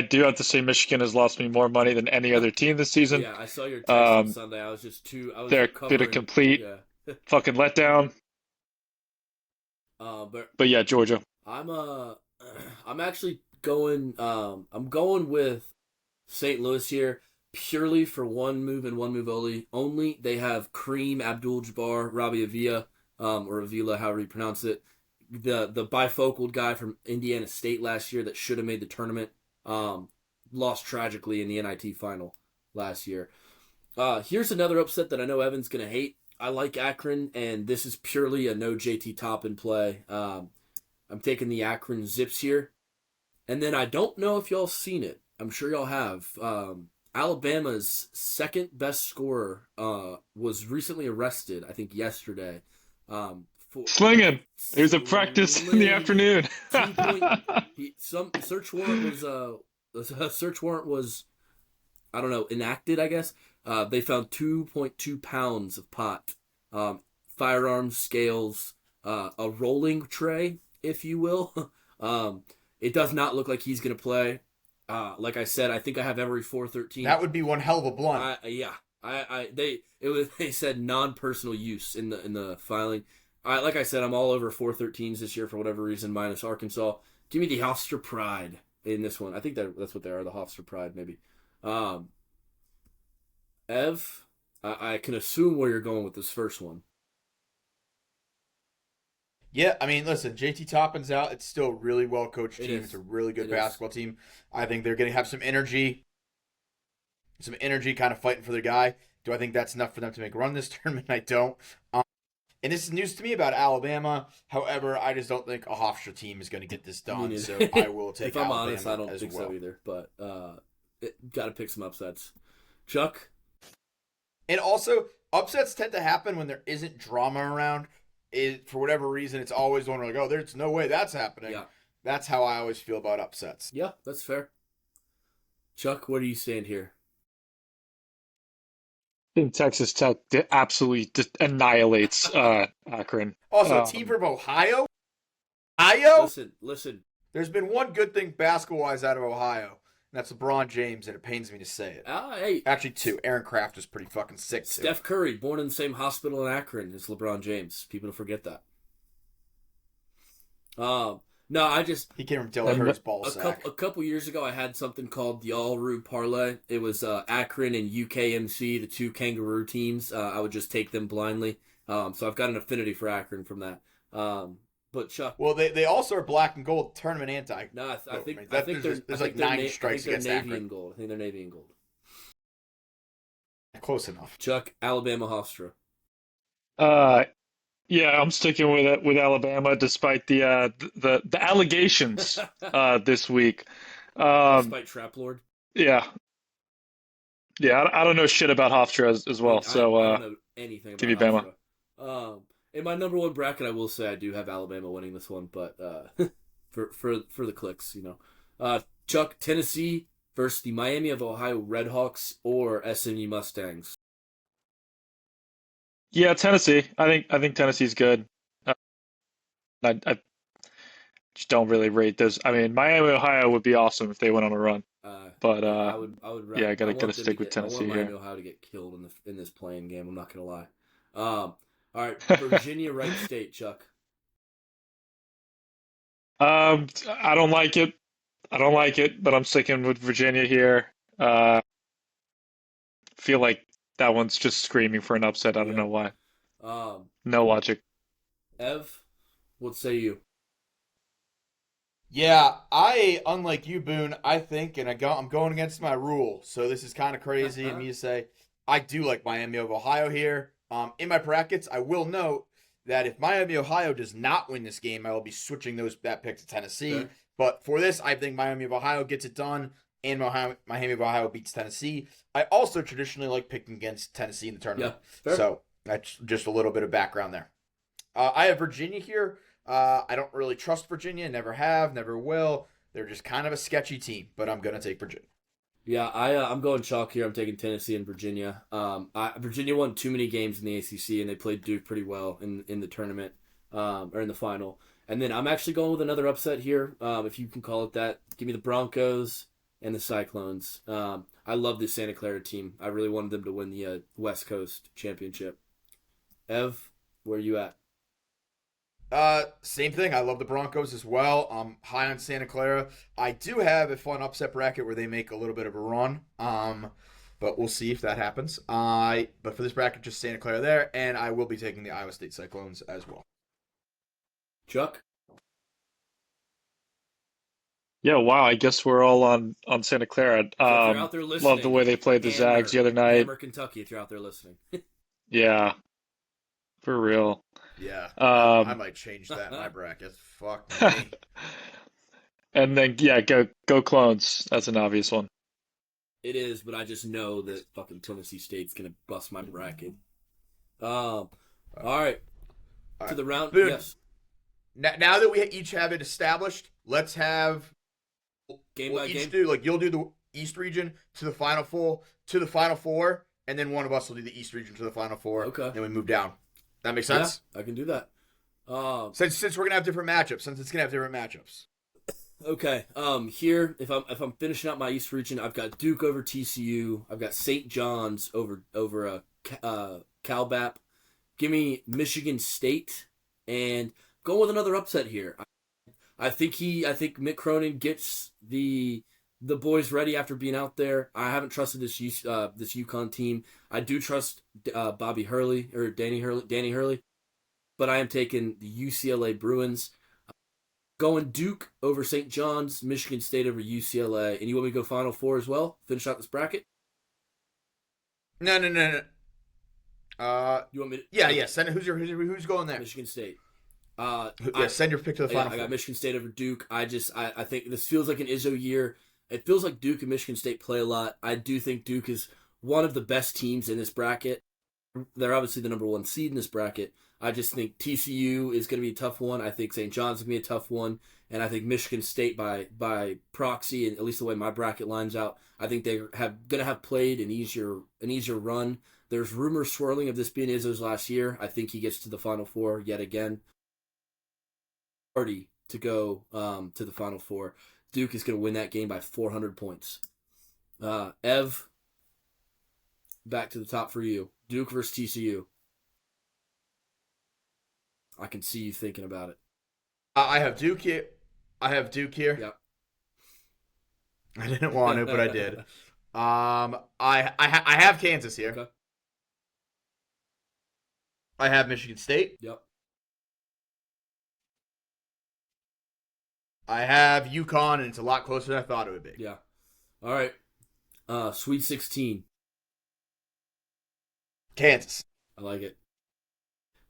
do have to say Michigan has lost me more money than any other team this season. Yeah, I saw your text on Sunday. I was They're recovering. been a complete Yeah. fucking letdown. But yeah, Georgia. I'm actually going I'm going with St. Louis here purely for one move and one move only. They have Kareem Abdul-Jabbar, Robbie Avila, or Avila, however you pronounce it. The bifocal guy from Indiana State last year that should have made the tournament. Lost tragically in the NIT final last year. Here's another upset that I know Evan's going to hate. I like Akron, and this is purely a no JT Toppin play. I'm taking the Akron Zips here. And then I don't know if y'all seen it. I'm sure y'all have. Alabama's second best scorer was recently arrested, I think yesterday. For Slinging. It was a practice in the slinging afternoon. 2 point. Some search warrant was a search warrant was, I don't know, enacted, I guess. They found 2.2 pounds of pot, firearms, scales, a rolling tray, if you will. It does not look like he's going to play. Like I said, I think I have every 413. That would be one hell of a blunt. They said non-personal use in the filing. Like I said, I'm all over 413s this year for whatever reason, minus Arkansas. Give me the Hofstra Pride in this one. I think that's what they are, the Hofstra Pride, maybe. Ev, I can assume where you're going with this first one. Yeah, I mean, listen, JT Toppin's out. It's still a really well coached team. It's a really good basketball team. I think they're going to have some energy kind of fighting for their guy. Do I think that's enough for them to make a run this tournament? I don't. And this is news to me about Alabama. However, I just don't think a Hofstra team is going to get this done. So I will take if I'm Alabama honest, I don't think so either. But got to pick some upsets. Chuck? And also, upsets tend to happen when there isn't drama around. For whatever reason, it's always one where like, oh, there's no way that's happening. Yeah. That's how I always feel about upsets. Yeah, that's fair. Chuck, where do you stand here? I think Texas Tech absolutely just annihilates Akron. Also, a team from Ohio? Ohio? Listen. There's been one good thing basketball-wise out of Ohio, and that's LeBron James, and it pains me to say it. Hey. Actually, two. Aaron Kraft was pretty fucking sick, too. Steph Curry, born in the same hospital in Akron as LeBron James. People don't forget that. No, I just... He came from Dylan Hurt's ball sack. A couple years ago, I had something called the All-Roo Parlay. It was Akron and UKMC, the two kangaroo teams. I would just take them blindly. So I've got an affinity for Akron from that. But Chuck... Well, they also are black and gold tournament anti. No, I think there's like 9 strikes against Navy Akron. and gold. I think they're Navy and gold. Close enough. Chuck, Alabama Hofstra. Yeah, I'm sticking with Alabama despite the allegations this week. Despite Trap Lord. Yeah, I don't know shit about Hofstra as well. I don't know anything about give me Bama. Hofstra. In my number one bracket, I will say I do have Alabama winning this one, but for the clicks, you know. Chuck, Tennessee versus the Miami of Ohio Redhawks or SMU Mustangs. Yeah, Tennessee. I think Tennessee's good. I just don't really rate those. I mean, Miami, Ohio would be awesome if they went on a run. But I would. Yeah, I gotta stick with Tennessee here. I want Miami, Ohio to get killed in this playing game. I'm not gonna lie. All right, Virginia Wright State, Chuck. I don't like it. But I'm sticking with Virginia here. Feel like that one's just screaming for an upset. I don't know why. No logic. Ev, what say you? Yeah, unlike you, Boone, I think, and I'm going against my rule, so this is kind of crazy of me to say, I do like Miami of Ohio here. In my brackets, I will note that if Miami, Ohio does not win this game, I will be switching that pick to Tennessee. Okay. But for this, I think Miami of Ohio gets it done, and Miami of Ohio beats Tennessee. I also traditionally like picking against Tennessee in the tournament. Yeah, so that's just a little bit of background there. I have Virginia here. I don't really trust Virginia. Never have, never will. They're just kind of a sketchy team, but I'm going to take Virginia. Yeah, I'm going chalk here. I'm taking Tennessee and Virginia. Virginia won too many games in the ACC, and they played Duke pretty well in the tournament or in the final. And then I'm actually going with another upset here, if you can call it that. Give me the Broncos and the Cyclones. I love this Santa Clara team. I really wanted them to win the West Coast championship. Ev, where are you at? Same thing. I love the Broncos as well. I'm high on Santa Clara. I do have a fun upset bracket where they make a little bit of a run. But we'll see if that happens. But for this bracket, just Santa Clara there, and I will be taking the Iowa State Cyclones as well. Chuck? Yeah, wow. I guess we're all on Santa Clara. So if you're out there listening, love the way they played the Zags the other night. Hammer Kentucky, if you're out there listening. Yeah, for real. Yeah, I might change that in my bracket. Fuck me. And then yeah, go Clones. That's an obvious one. It is, but I just know that fucking Tennessee State's gonna bust my bracket. All right, All to right, the round. dude. Yes, Now that we each have it established, let's have game we'll by each game. do like you'll do the East region to the Final Four, and then one of us will do the East region to the Final Four. Okay. Then we move down. That makes Yeah, sense. I can do that. Since we're gonna have different matchups, Okay. Here, if I'm finishing out my East region, I've got Duke over TCU. I've got St. John's over Calbap. Give me Michigan State, and going with another upset here. I think Mick Cronin gets the boys ready after being out there. I haven't trusted this UConn team. I do trust Bobby Hurley or Danny Hurley, but I am taking the UCLA Bruins. Going Duke over St. John's, Michigan State over UCLA, and you want me to go Final Four as well? Finish out this bracket. No. You want me to? Yeah. Send who's going there? Michigan State. Send your pick to the Final I Four. got Michigan State over Duke. I think this feels like an Izzo year. It feels like Duke and Michigan State play a lot. I do think Duke is one of the best teams in this bracket. They're obviously the number one seed in this bracket. I just think TCU is going to be a tough one. I think St. John's is going to be a tough one. And I think Michigan State by proxy, and at least the way my bracket lines out, I think they're going to have played an easier run. There's rumors swirling of this being Izzo's last year. I think he gets to the Final Four yet again. Party to go to the Final Four. Duke is going to win that game by 400 points. Ev, back to the top for you. Duke versus TCU. I can see you thinking about it. I have Duke here. Yep. I didn't want to, but I did. I have Kansas here. Okay. I have Michigan State. Yep. I have UConn, and it's a lot closer than I thought it would be. Yeah. All right. Sweet 16. Kansas. I like it.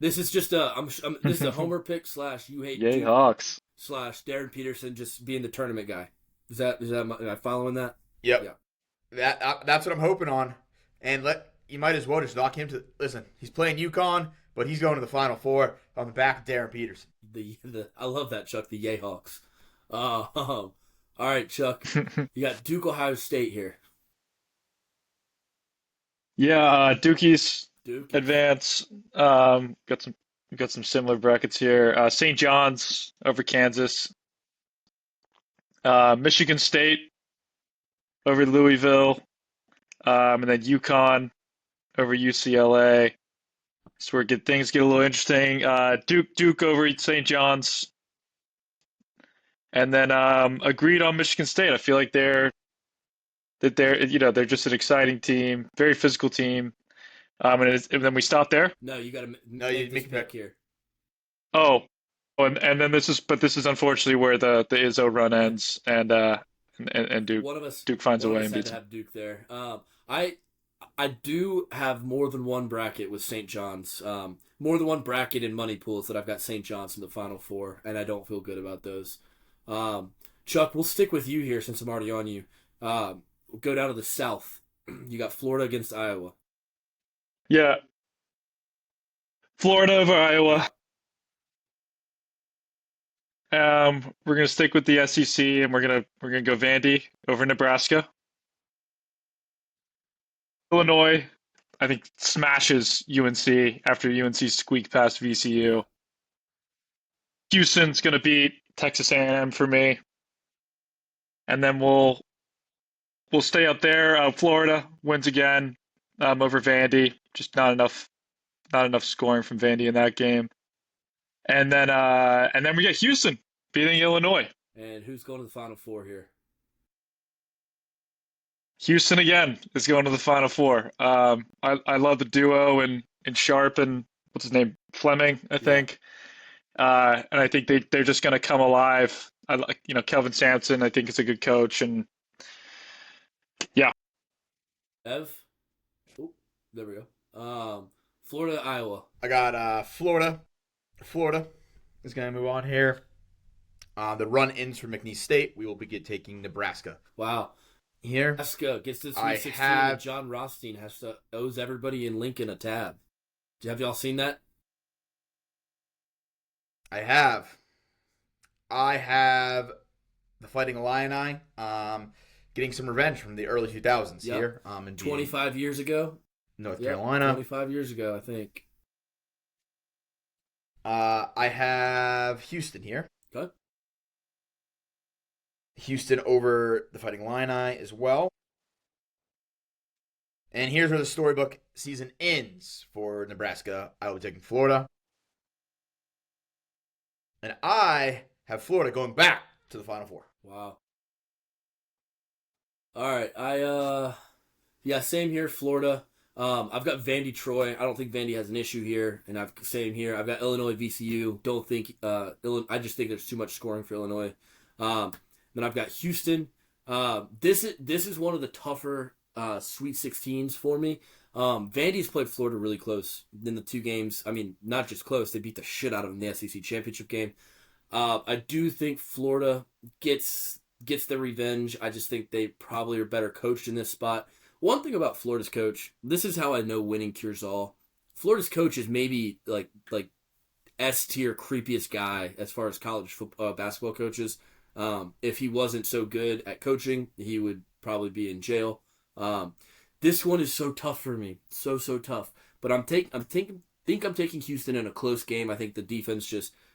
This is just this is a homer pick / you hate Yay, Duke Hawks. / Darren Peterson just being the tournament guy. Is that am I following that? Yep. Yeah. That's what I'm hoping on. And you might as well just knock him to listen. He's playing UConn, but he's going to the Final Four on the back of Darren Peterson. I love that, Chuck. The Yay Hawks. All right, Chuck. You got Duke Ohio State here. Yeah, Dukies Duke. advance. Got some similar brackets here. St. John's over Kansas. Michigan State over Louisville. And then UConn over UCLA. That's where things get a little interesting. Duke over St. John's. And then agreed on Michigan State. I feel like they're just an exciting team, very physical team. And then we stop there. No, you got to you this make pick here. Oh, and then this is unfortunately where the Izzo run ends, and Duke finds a way and had beats to him. have Duke there. I do have more than one bracket with St. John's. More than one bracket in money pools that I've got St. John's in the Final Four, and I don't feel good about those. Chuck, we'll stick with you here since I'm already on you. We'll go down to the South. You got Florida against Iowa. Yeah, Florida over Iowa. We're gonna stick with the SEC, and we're gonna go Vandy over Nebraska. Illinois, I think, smashes UNC after UNC squeaked past VCU. Houston's gonna beat Texas A&M for me, and then we'll stay up there. Florida wins again over Vandy. Just not enough scoring from Vandy in that game. And then we get Houston beating Illinois. And who's going to the Final Four here? Houston again is going to the Final Four. I love the duo and Sharp and what's his name, Fleming, I think. And I think they're just going to come alive. I like Kelvin Sampson. I think is a good coach, and yeah. Ev. Oh, there we go. Florida, Iowa. I got Florida. Florida is going to move on here. The run-ins for McNeese State, we will be taking Nebraska. Wow. Here, Nebraska gets to the I Sweet 16 and have, John Rothstein owes everybody in Lincoln a tab. Have y'all seen that? I have, I have the Fighting Illini, getting some revenge from the early 2000s Yep. here, and beating 25 years ago? North Yep, Carolina. 25 years ago, I think. I have Houston here. Okay. Houston over the Fighting Illini as well. And here's where the storybook season ends for Nebraska. I will be taking Florida. And I have Florida going back to the Final Four. Wow. All right. Yeah, same here, Florida. I've got Vandy Troy. I don't think Vandy has an issue here, and same here. I've got Illinois VCU. Don't think I just think there's too much scoring for Illinois. Then I've got Houston. This is one of the tougher Sweet 16s for me. Vandy's played Florida really close in the two games. I mean, not just close. They beat the shit out of them in the SEC championship game. I do think Florida gets their revenge. I just think they probably are better coached in this spot. One thing about Florida's coach, this is how I know winning cures all. Florida's coach is maybe like S tier creepiest guy as far as college basketball coaches. If he wasn't so good at coaching, he would probably be in jail. This one is so tough for me, so tough. But I'm taking Houston in a close game. I think the defense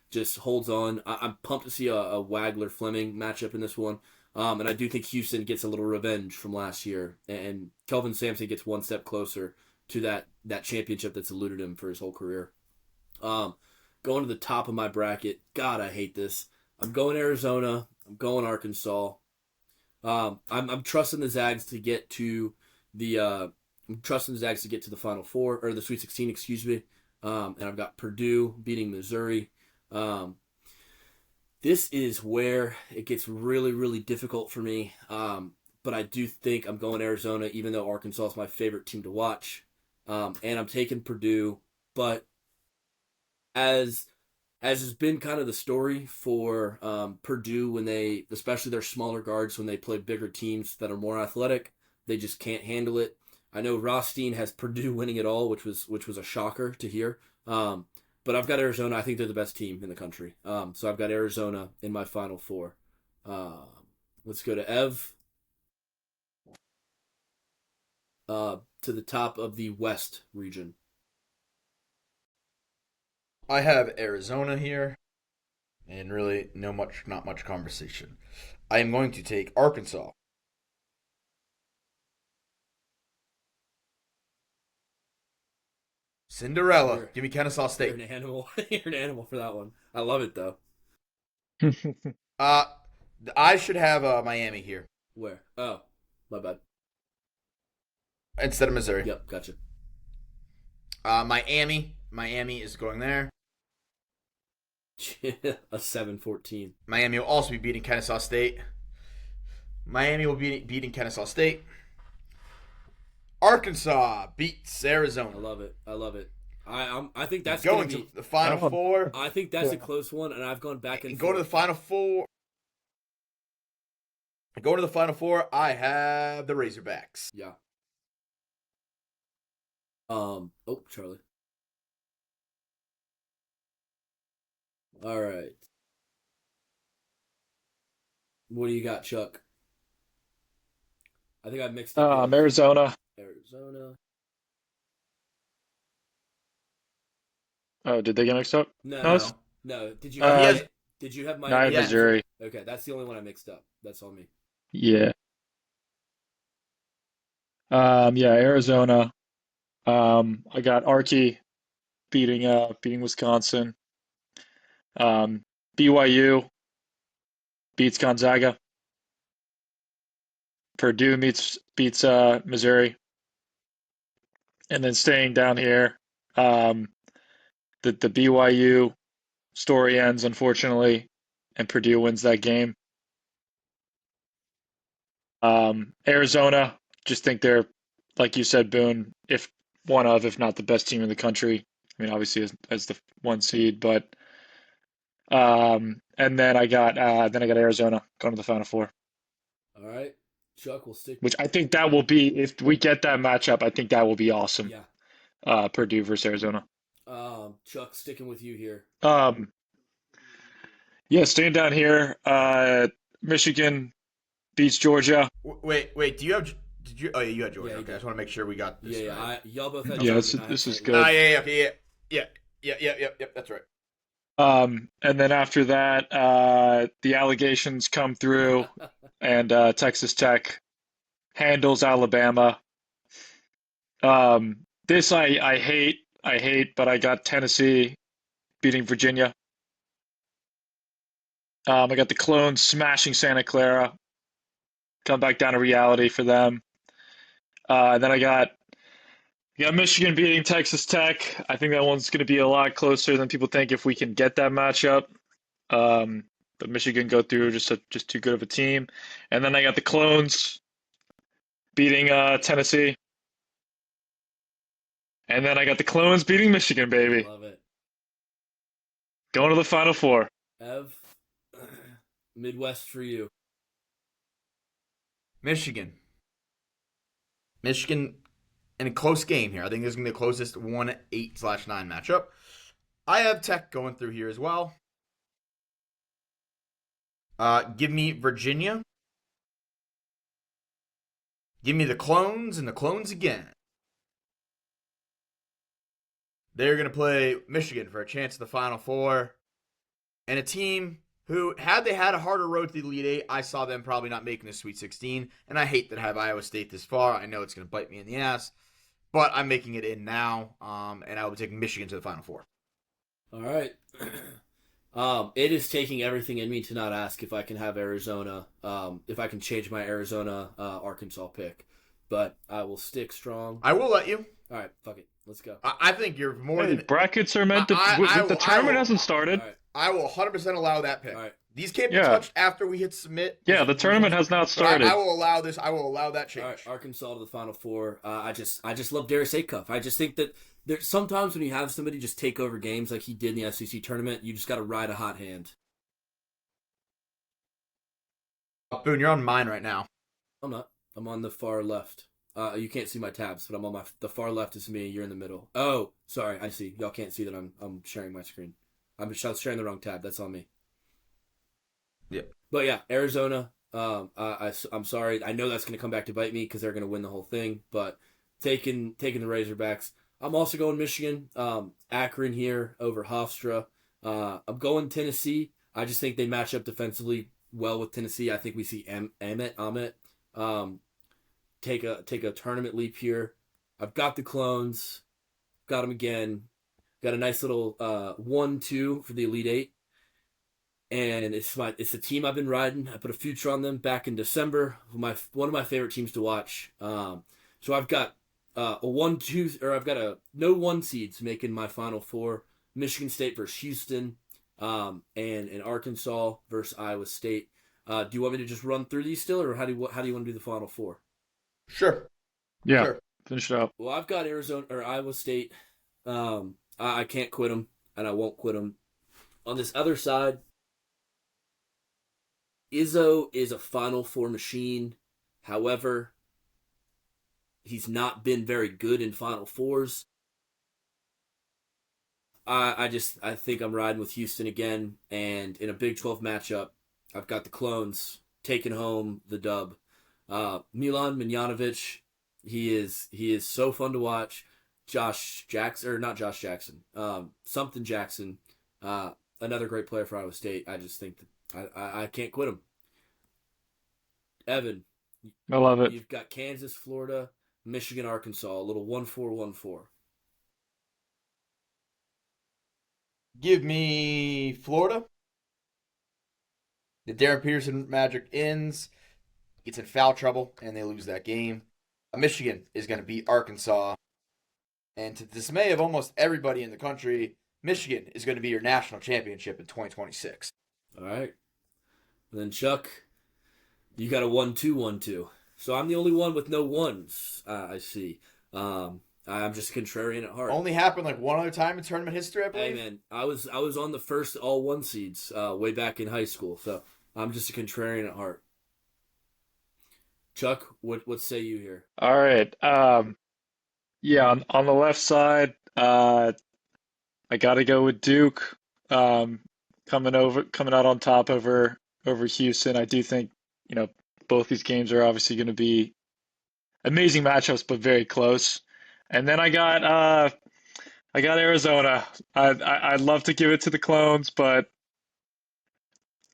just holds on. I'm pumped to see a Wagler Fleming matchup in this one. And I do think Houston gets a little revenge from last year, and Kelvin Sampson gets one step closer to that championship that's eluded him for his whole career. Going to the top of my bracket, God, I hate this. I'm going Arizona. I'm going Arkansas. I'm trusting the Zags to get to the Final Four, or the Sweet 16, excuse me. And I've got Purdue beating Missouri. This is where it gets really, really difficult for me. But I do think I'm going Arizona, even though Arkansas is my favorite team to watch. And I'm taking Purdue. But as has been kind of the story for Purdue when they, especially their smaller guards, when they play bigger teams that are more athletic, they just can't handle it. I know Rothstein has Purdue winning it all, which was a shocker to hear. But I've got Arizona. I think they're the best team in the country. So I've got Arizona in my Final Four. Let's go to Ev. To the top of the West region. I have Arizona here, and really not much conversation. I am going to take Arkansas. Cinderella. Give me Kennesaw You're State. an animal. You're an animal for that one. I love it though. I should have Miami here Where? Oh, my bad. instead of Missouri. Yep, gotcha. Miami is going there. A 7-14. Miami will also be beating Kennesaw State. Miami will be beating Kennesaw State. Arkansas beats Arizona. I love it. I think that's going gonna be, to the Final Four. I think that's a close one, and I've gone back and Go to the Final Four. Going to the Final Four, I have the Razorbacks. Yeah. Charlie. All right. What do you got, Chuck? I think I mixed up. Arizona. Arizona. Oh, did they get mixed up? No. Did you have Did you have No, I had Miami? Missouri. Okay, that's the only one I mixed up. That's on me. Yeah. Yeah, Arizona. I got Archie beating Wisconsin. BYU beats Gonzaga. Purdue beats Missouri. And then staying down here, the BYU story ends, unfortunately, and Purdue wins that game. Arizona, just think they're, like you said, Boone, if not the best team in the country. I mean, obviously as the one seed, but And then I got Arizona going to the Final Four, All right, Chuck, we'll stick. which I think that will be if we get that matchup. I think that will be awesome. Yeah. Purdue versus Arizona. Chuck, sticking with you here. Um, yeah, staying down here. Michigan beats Georgia. Wait. Do you have? Did you? Oh, yeah, you had Georgia. Yeah, Okay, I just want to make sure we got this. Yeah, Right. y'all both had Yeah, Georgia. this is St. good. Louis. Yeah. Okay. Yeah. That's right. And then after that, the allegations come through, and Texas Tech handles Alabama. This I hate, but I got Tennessee beating Virginia. I got the Clones smashing Santa Clara, come back down to reality for them. And then I got Michigan beating Texas Tech. I think that one's going to be a lot closer than people think if we can get that matchup. Um, but Michigan go through just too good of a team. And then I got the Clones beating Tennessee. And then I got the Clones beating Michigan, baby. Love it. Going to the Final Four. Ev, Midwest for you. Michigan in a close game here. I think this is going to be the closest 1-8/9 matchup. I have Tech going through here as well. Give me Virginia. Give me the Clones and the Clones again. They're going to play Michigan for a chance at the Final Four. And a team who, had they had a harder road to the Elite Eight, I saw them probably not making the Sweet 16. And I hate that I have Iowa State this far. I know it's going to bite me in the ass. But I'm making it in now. And I will be taking Michigan to the Final Four. All right. It is taking everything in me to not ask if I can have Arizona, if I can change my Arizona Arkansas pick. But I will stick strong. I will let you. All right, fuck it. Let's go. I think you're more Hey, than... brackets are meant to. The tournament hasn't started. All right. I will 100% allow that pick. All right. These can't be Yeah. touched after we hit submit. Yeah, the tournament has not But started. I will allow this. I will allow that change. All right, Arkansas to the Final Four. I just love Darius Acuff. I just think that there's sometimes when you have somebody just take over games like he did in the SEC tournament, you just got to ride a hot hand. Boone, you're on mine right now. I'm not. I'm on the far left. You can't see my tabs, but I'm on the far left is me. You're in the middle. Oh, sorry. I see. Y'all can't see that I'm sharing my screen. I'm sharing the wrong tab. That's on me. Yeah. But yeah, Arizona. I'm sorry. I know that's going to come back to bite me because they're going to win the whole thing. But taking the Razorbacks. I'm also going Michigan. Akron here over Hofstra. I'm going Tennessee. I just think they match up defensively well with Tennessee. I think we see Amit take a tournament leap here. I've got the Clones. Got them again. Got a nice little 1-2 for the Elite Eight. And it's the team I've been riding. I put a future on them back in December. One of my favorite teams to watch. So I've got a 1-2, or I've got a no 1 seeds making my Final Four. Michigan State versus Houston, and Arkansas versus Iowa State. Do you want me to just run through these still, or how do you want to do the Final Four? Sure. Yeah, Sure. finish it up. Well, I've got Arizona or Iowa State. I can't quit them, and I won't quit them. On this other side, Izzo is a Final Four machine. However, he's not been very good in Final Fours. I think I'm riding with Houston again, and in a Big 12 matchup, I've got the Clones taking home the dub. Milan Miljanovic, he is so fun to watch. Something Jackson, another great player for Iowa State. I just think that I can't quit him. Evan, I love it. you've got Kansas, Florida, Michigan, Arkansas, a little 1-4-1-4. Give me Florida. The Darren Peterson magic ends. Gets in foul trouble, and they lose that game. Michigan is going to beat Arkansas. And to the dismay of almost everybody in the country, Michigan is going to be your national championship in 2026. All right. And then Chuck, you got a 1-2-1-2. So I'm the only one with no ones, I see. I'm just contrarian at heart. Only happened like one other time in tournament history, I Hey believe. man, I was on the first all one seeds way back in high school, so I'm just a contrarian at heart. Chuck, what say you here? All right. Yeah, on the left side, I got to go with Duke. Um, coming out on top over Houston. I do think, you know, both these games are obviously going to be amazing matchups, but very close. And then I got Arizona. I'd love to give it to the Clones, but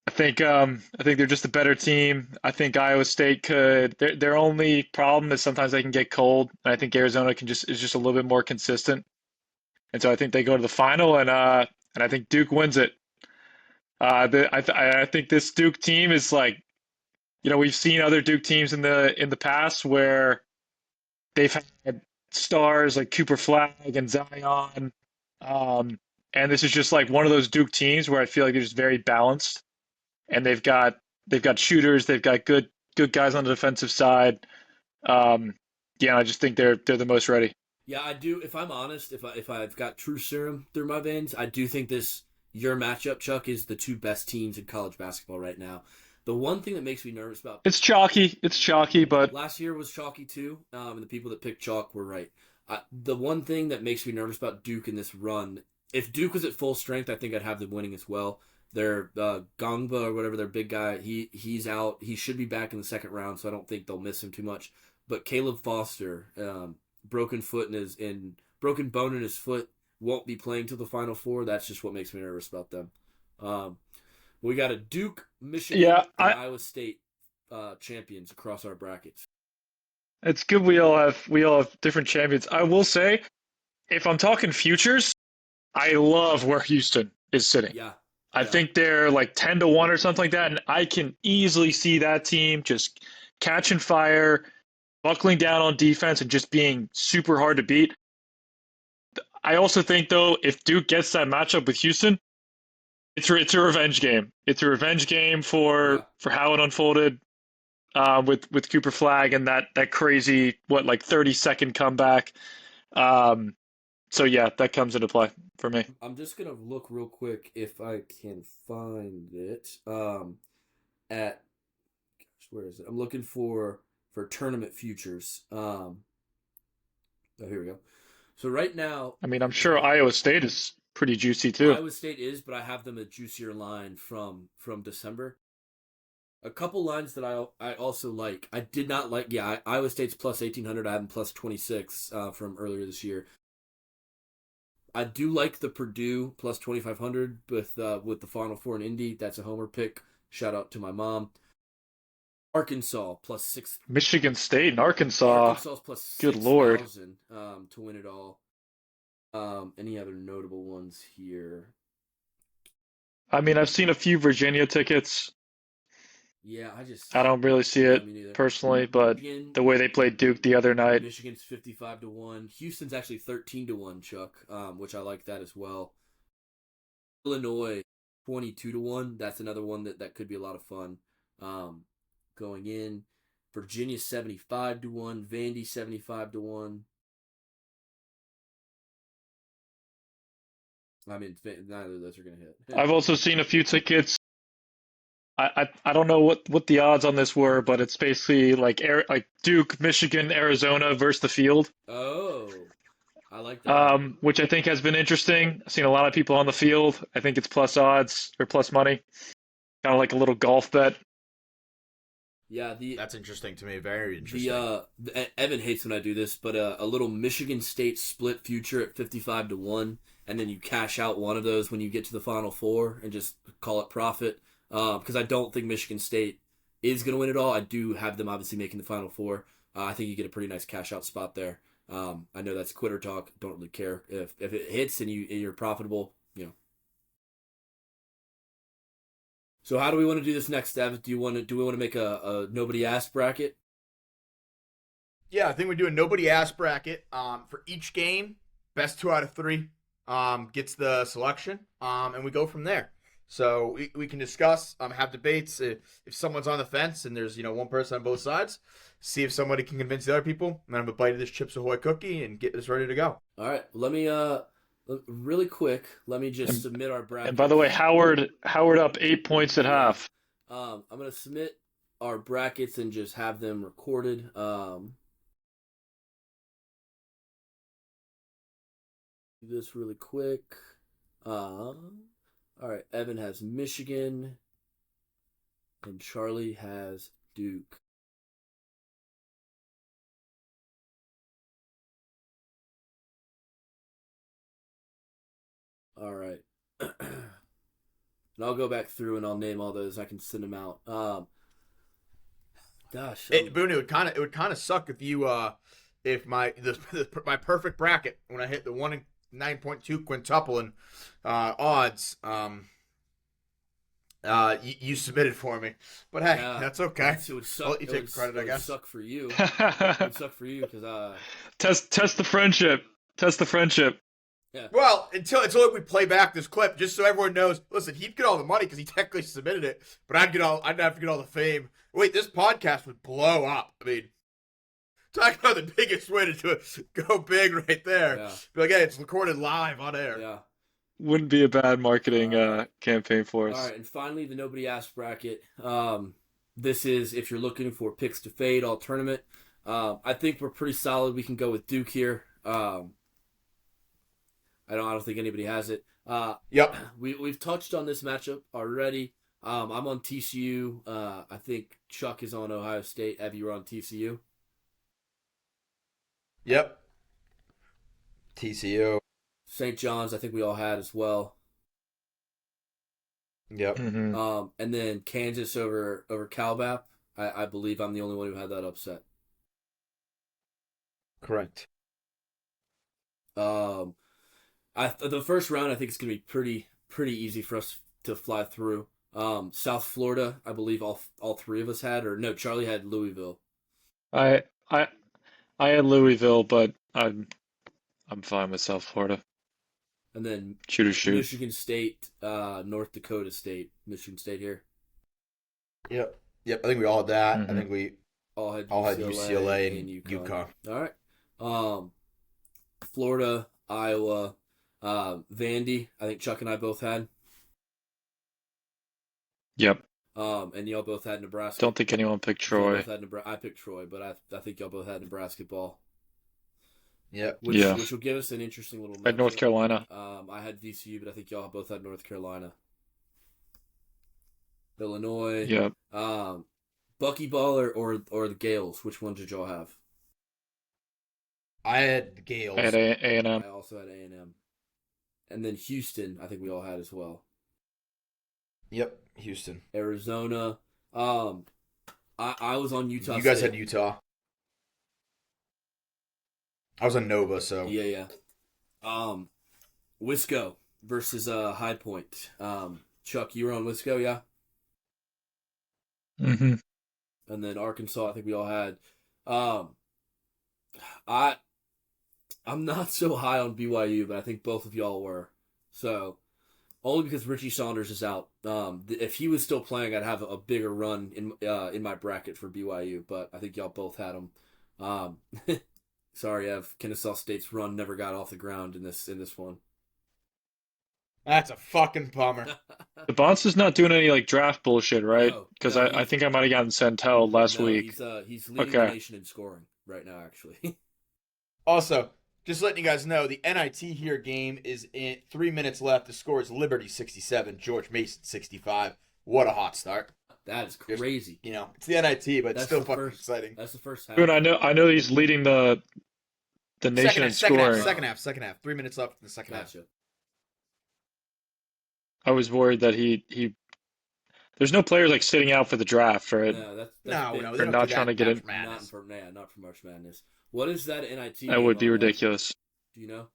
I think they're just a better team. I think Iowa State could. Their only problem is sometimes they can get cold, and I think Arizona can just is just a little bit more consistent. And so I think they go to the final, and I think Duke wins it. I think this Duke team is like, we've seen other Duke teams in the past where they've had stars like Cooper Flag and Zion, um, and this is just like one of those Duke teams where I feel like they're just very balanced, and they've got shooters, they've got good guys on the defensive side. Um, yeah, I just think they're the most ready. Yeah, I do. If I'm honest, if I've got true serum through my veins, I do think this your matchup, Chuck, is the two best teams in college basketball right now. The one thing that makes me nervous about It's chalky, but last year was chalky too, and the people that picked chalk were right. The one thing that makes me nervous about Duke in this run, if Duke was at full strength, I think I'd have them winning as well. Their Gongba or whatever, their big guy, he's out. He should be back in the second round, so I don't think they'll miss him too much. But Caleb Foster, broken foot in broken bone in his foot, won't be playing till the Final Four. That's just what makes me nervous about them. Um, we got a Duke, Michigan, yeah, and I Iowa State champions across our brackets. it's good we all have different champions. I will say, if I'm talking futures, I love where Houston is sitting. Yeah, I yeah, think they're like 10-1 or something like that, and I can easily see that team just catching fire, buckling down on defense, and just being super hard to beat. I also think though, if Duke gets that matchup with Houston, it's a revenge game. It's a revenge game yeah. for how it unfolded with Cooper Flag and that crazy like 30-second comeback. Um, so yeah, that comes into play for me. I'm just gonna look real quick if I can find it. At gosh, where is it? I'm looking for tournament futures. Oh, here we go. So right now, I mean, I'm sure Iowa State is pretty juicy too. Iowa State is, but I have them a juicier line from December. A couple lines that I also like. I did not like. Yeah, Iowa State's plus 1800. I have them plus 26 from earlier this year. I do like the Purdue plus 2500 with the Final Four in Indy. That's a homer pick. Shout out to my mom. Arkansas plus six. Michigan State and Arkansas. Arkansas's plus Good Lord. 6,000 to win it all. Any other notable ones here? I mean, I've seen a few Virginia tickets. Yeah, I don't really see yeah, it me neither. personally, but Michigan, the way they played Duke the other night, Michigan's 55-1. Houston's actually 13-1, Chuck, which I like that as well. Illinois 22-1. That's another one that could be a lot of fun. Going in. Virginia 75-1. Vandy 75-1. I mean, neither of those are going to hit. I've also seen a few tickets. I don't know what the odds on this were, but it's basically like Duke, Michigan, Arizona versus the field, Oh, I like that. which I think has been interesting. I've seen a lot of people on the field. I think it's plus odds or plus money, kind of like a little golf bet. Yeah, That's interesting to me. Very interesting. Evan hates when I do this, but a little Michigan State split future at 55-1, and then you cash out one of those when you get to the Final Four and just call it profit. Because I don't think Michigan State is going to win it all. I do have them obviously making the Final Four. I think you get a pretty nice cash out spot there. I know that's quitter talk. Don't really care if it hits and you're profitable. So how do we want to do this next, Ev? Do we want to make a nobody asked bracket? Yeah, I think we do a nobody ass bracket. For each game, best 2 out of 3 gets the selection, and we go from there. So we can discuss, have debates. If someone's on the fence and there's one person on both sides, see if somebody can convince the other people. And then I'm going to bite of this Chips Ahoy cookie and get this ready to go. All right, let me really quick. Let me just submit our bracket. And by the way, Howard up 8 points at half. I'm gonna submit our brackets and just have them recorded. Do this really quick. All right, Evan has Michigan, and Charlie has Duke. All right. And I'll go back through and I'll name all those. I can send them out. Boone, it would kind of suck if you if my my perfect bracket when I hit the 1 in 9.2 quintuple and odds you submitted for me, but hey, that's okay. It would suck. I'll let you take the credit, I guess. It would suck for you. It would suck for you because test the friendship. Test the friendship. Yeah. Well, until we play back this clip, just so everyone knows. Listen, he'd get all the money because he technically submitted it, but I'd have to get all the fame. Wait, this podcast would blow up. I mean, talk about the biggest way to go big right there. Yeah. Be like, hey, it's recorded live on air. Yeah. Wouldn't be a bad marketing campaign for us. All right, and finally, the Nobody Asked bracket. This is if you're looking for picks to fade all tournament. I think we're pretty solid. We can go with Duke here. I don't think anybody has it. Yep. We've touched on this matchup already. I'm on TCU. I think Chuck is on Ohio State. Ev, you're on TCU. Yep. TCU. St. John's, I think we all had as well. Yep. Mm-hmm. And then Kansas over Calbap. I believe I'm the only one who had that upset. Correct. The first round I think is going to be pretty easy for us to fly through. South Florida, I believe all three of us had, or no, Charlie had Louisville. I had Louisville, but I'm fine with South Florida. And then shoot. Michigan State, North Dakota State, Michigan State here. Yep. I think we all had that. Mm-hmm. I think we all had UCLA and UConn. All right. Florida, Iowa, Vandy. I think Chuck and I both had. Yep. And y'all both had Nebraska. Don't think anyone picked Troy. I picked Troy, but I think y'all both had Nebraska ball. Yep. Which will give us an interesting little matchup. I had North Carolina. I had VCU, but I think y'all both had North Carolina. Illinois. Yep. Buckyball or the Gales. Which one did y'all have? I had the Gales. I had A&M. I also had A&M. And then Houston, I think we all had as well. Yep, Houston. Arizona. I was on Utah. You guys State. had Utah. I was on Nova, so yeah. Wisco versus High Point. Chuck, you were on Wisco, yeah. Mm-hmm. And then Arkansas, I think we all had. I'm not so high on BYU, but I think both of y'all were. So, only because Richie Saunders is out. If he was still playing, I'd have a bigger run in my bracket for BYU. But I think y'all both had him. Sorry, Ev. Kennesaw State's run never got off the ground in this one. That's a fucking bummer. The Bonds is not doing any draft bullshit, right? Because No, I think I might have gotten Santel last week. He's leading the nation in scoring right now, actually. Also, just letting you guys know, the NIT here game is in 3 minutes left. The score is Liberty 67, George Mason 65. What a hot start. That is crazy. It's the NIT, but it's still fucking exciting. That's the first half. Dude, I know he's leading the nation in scoring. Second half. 3 minutes left in the second half. I was worried that he there's no players sitting out for the draft, right? No, they're not trying to get it. Not for March Madness. What is that NIT? That would be ridiculous. Do you know?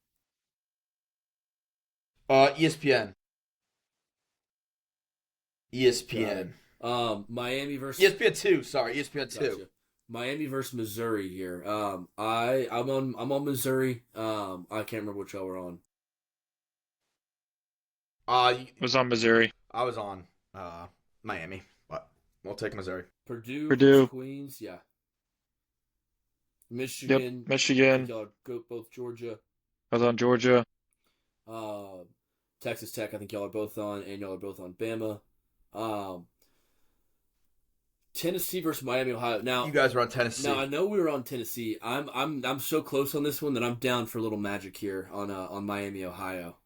ESPN. Miami versus ESPN 2. Sorry, ESPN 2. Gotcha. Miami versus Missouri here. I'm on Missouri. I can't remember which y'all were on. Was on Missouri. I was on Miami, but we'll take Missouri. Purdue. Queens, yeah. Yep, Michigan. I think Michigan. y'all are both Georgia. I was on Georgia. Uh, Texas Tech. I think y'all are both on, and y'all are both on Bama. Um, Tennessee versus Miami, Ohio. You guys are on Tennessee. Now I know we were on Tennessee. I'm so close on this one that I'm down for a little magic here on Miami, Ohio.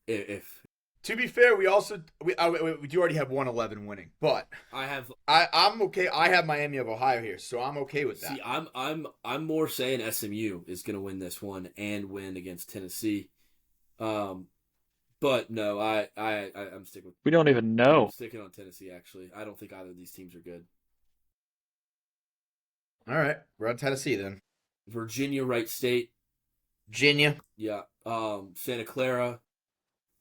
If To be fair, we do already have 111 winning, but I'm okay. I have Miami of Ohio here, so I'm okay with that. See, I'm more saying SMU is going to win this one and win against Tennessee. But no, I'm sticking with. We don't even know. I'm sticking on Tennessee. Actually, I don't think either of these teams are good. All right, we're on Tennessee then. Virginia, Wright State. Virginia. Yeah. Santa Clara,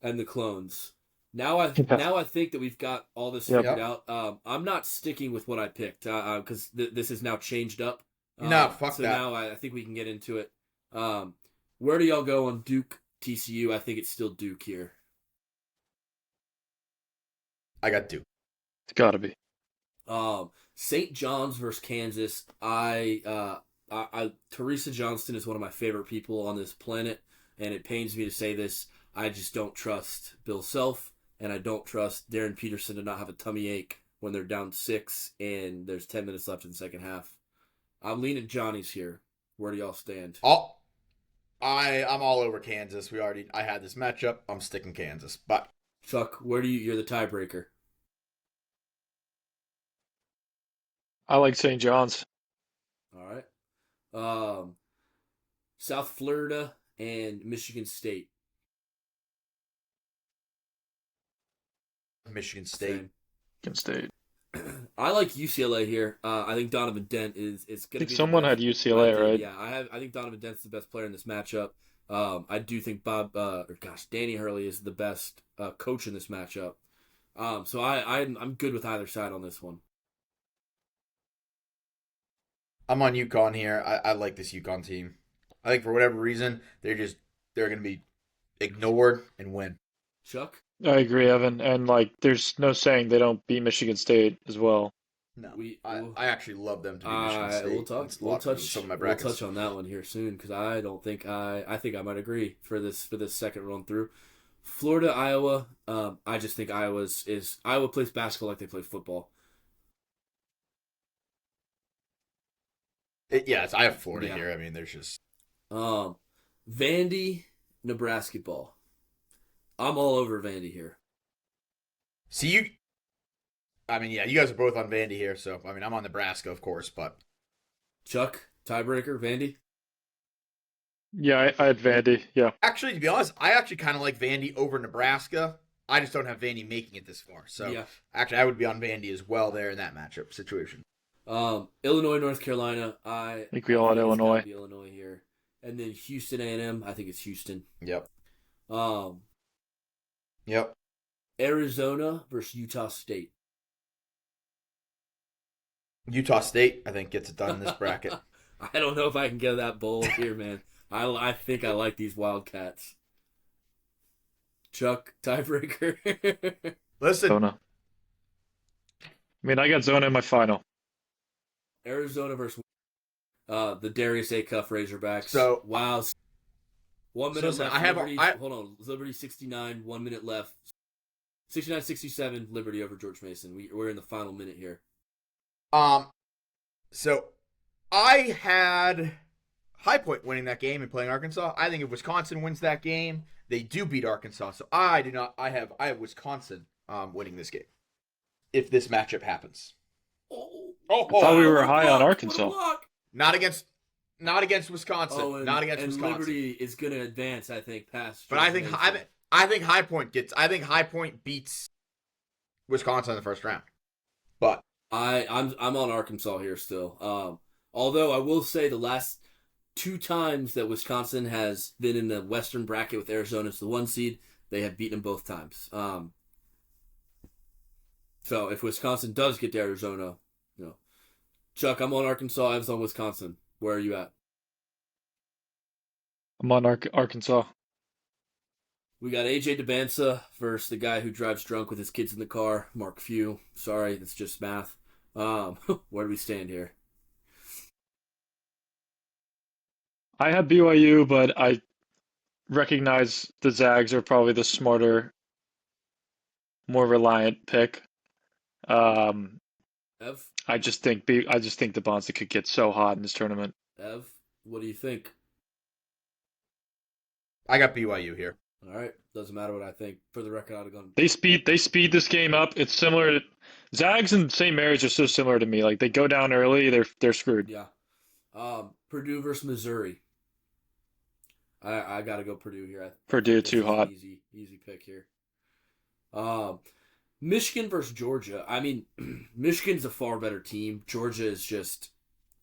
and the Clones. Now I think that we've got all this figured out. I'm not sticking with what I picked because this is now changed up. No, fuck so that. So now I think we can get into it. Where do y'all go on Duke TCU? I think it's still Duke here. I got Duke. It's got to be. St. John's versus Kansas. Teresa Johnston is one of my favorite people on this planet, and it pains me to say this. I just don't trust Bill Self, and I don't trust Darren Peterson to not have a tummy ache when they're down 6 and there's 10 minutes left in the second half. I'm leaning Johnny's here. Where do y'all stand? I'm all over Kansas. I had this matchup. I'm sticking Kansas. But Chuck, you're the tiebreaker. I like St. John's. All right. South Florida and Michigan State. Michigan State. Michigan State. I like UCLA here. I think Donovan Dent is going to be. I think someone had UCLA, right? Yeah, I think Donovan Dent's the best player in this matchup. I do think Danny Hurley is the best coach in this matchup. So I'm good with either side on this one. I'm on UConn here. I like this UConn team. I think for whatever reason they're going to be ignored and win. Chuck? I agree, Evan. And there's no saying they don't beat Michigan State as well. No, I actually love them to beat Michigan State. We'll touch on that one here soon because I think I might agree for this second run through. Florida, Iowa. I just think Iowa plays basketball like they play football. I have Florida here. I mean, there's just Vandy, Nebraska ball. I'm all over Vandy here. See you. I mean, you guys are both on Vandy here, so I mean, I'm on Nebraska, of course, but Chuck, tiebreaker, Vandy. Yeah, I had Vandy. Yeah. Actually, to be honest, I actually kind of like Vandy over Nebraska. I just don't have Vandy making it this far. So actually, I would be on Vandy as well there in that matchup situation. Illinois, North Carolina. I think we all had Illinois. Illinois here, and then Houston A&M. I think it's Houston. Yep. Arizona versus Utah State. Utah State, I think, gets it done in this bracket. I don't know if I can get that bold here, man. I think I like these Wildcats. Chuck, tiebreaker. Listen. Zona. I mean, I got Zona in my final. Arizona versus the Darius A. Cuff Razorbacks. So wow. 1 minute left. Hold on. Liberty 69, 1 minute left. 69-67, Liberty over George Mason. We're in the final minute here. So I had High Point winning that game and playing Arkansas. I think if Wisconsin wins that game, they do beat Arkansas. So I do not. I have Wisconsin winning this game if this matchup happens. I thought we were high on Arkansas. Not against Wisconsin. Not against Wisconsin. Liberty is going to advance, I think, past. But I think High Point beats Wisconsin in the first round. But I'm on Arkansas here still. Although I will say the last 2 times that Wisconsin has been in the Western bracket with Arizona as the 1 seed, they have beaten them both times. So if Wisconsin does get to Arizona, Chuck, I'm on Arkansas. I was on Wisconsin. Where are you at? I'm on Arkansas. We got AJ DeBansa versus the guy who drives drunk with his kids in the car, Mark Few. Sorry, that's just math. Where do we stand here? I have BYU, but I recognize the Zags are probably the smarter, more reliant pick. Um, Ev, I just think the Bonds could get so hot in this tournament. Ev, what do you think? I got BYU here. All right, doesn't matter what I think. For the record, I'd have gone. They speed this game up. It's similar to Zags and St. Mary's are so similar to me. Like they go down early, they're screwed. Yeah. Purdue versus Missouri. I got to go Purdue here. I Purdue think this too is an hot. easy pick here. Um, Michigan versus Georgia. I mean, Michigan's a far better team. Georgia is just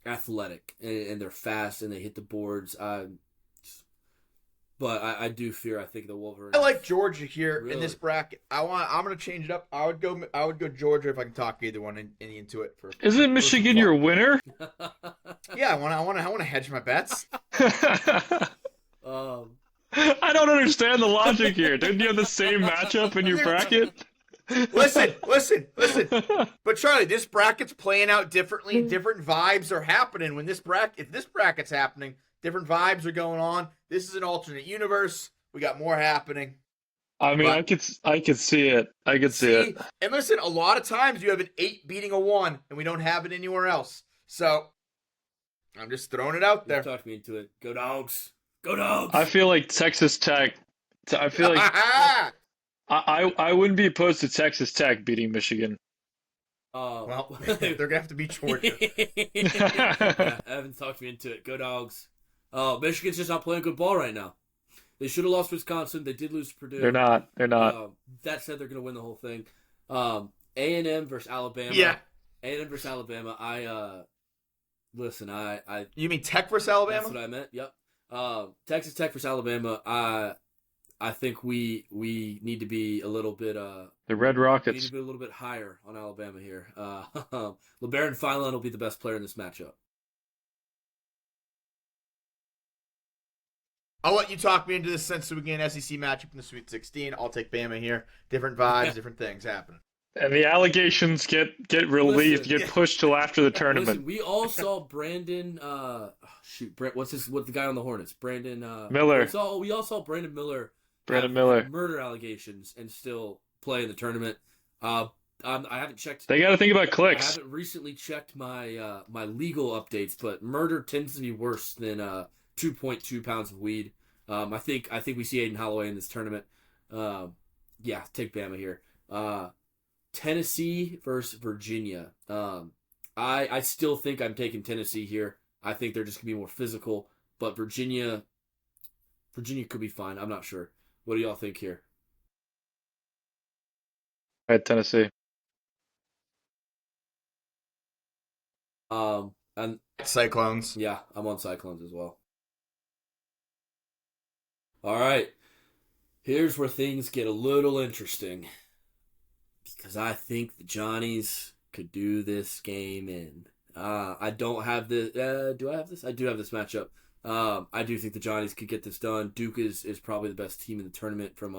athletic and they're fast and they hit the boards. But I do fear. I think the Wolverines. I like Georgia here in Really? this bracket. I'm gonna change it up. I would go Georgia if I can talk either one into it for Isn't for some Michigan fun. your winner? Yeah, I wanna hedge my bets. um, I don't understand the logic here. Didn't you have the same matchup in your bracket? Listen. But Charlie, this bracket's playing out differently. Different vibes are happening when if this bracket's happening, different vibes are going on. This is an alternate universe. We got more happening. I mean, But I could see it. I could see it. see, and listen, a lot of times you have an 8 beating a 1, and we don't have it anywhere else. So I'm just throwing it out you there. talked me into it. Go Dogs! Go Dogs! I feel like Texas Tech. I feel like I wouldn't be opposed to Texas Tech beating Michigan. Well, they're gonna have to beat Georgia. Yeah, Evan talked me into it. Go Dogs! Oh, Michigan's just not playing good ball right now. They should have lost Wisconsin. They did lose to Purdue. They're not. They're not. That said, they're going to win the whole thing. A&M versus Alabama. Yeah. A&M versus Alabama. Listen. I You mean Tech versus Alabama? That's what I meant. Yep. Texas Tech versus Alabama. I think we need to be a little bit The Red we need Rockets. to be a little bit higher on Alabama here. LeBaron Feinlein will be the best player in this matchup. I'll let you talk me into this since we get an SEC matchup in the Sweet 16. I'll take Bama here. Different vibes, different things happening. And the allegations get relieved, Listen. get pushed till after the tournament. Listen, we all saw Brandon. What's the guy on the Hornets? Brandon Miller. We all saw Brandon Miller. Brandon have Miller. murder allegations and still play in the tournament. I haven't checked. They got to think about I clicks. haven't recently checked my my legal updates, but murder tends to be worse than 2.2 pounds of weed. I think we see Aiden Holloway in this tournament. Yeah, take Bama here. Tennessee versus Virginia. I still think I'm taking Tennessee here. I think they're just gonna be more physical, but Virginia could be fine. I'm not sure. What do y'all think here? At Tennessee. And Cyclones. yeah, I'm on Cyclones as well. All right, here's where things get a little interesting because I think the Johnnies could do this game in. I don't have this. Do I have this? I do have this matchup. I do think the Johnnies could get this done. Duke is probably the best team in the tournament from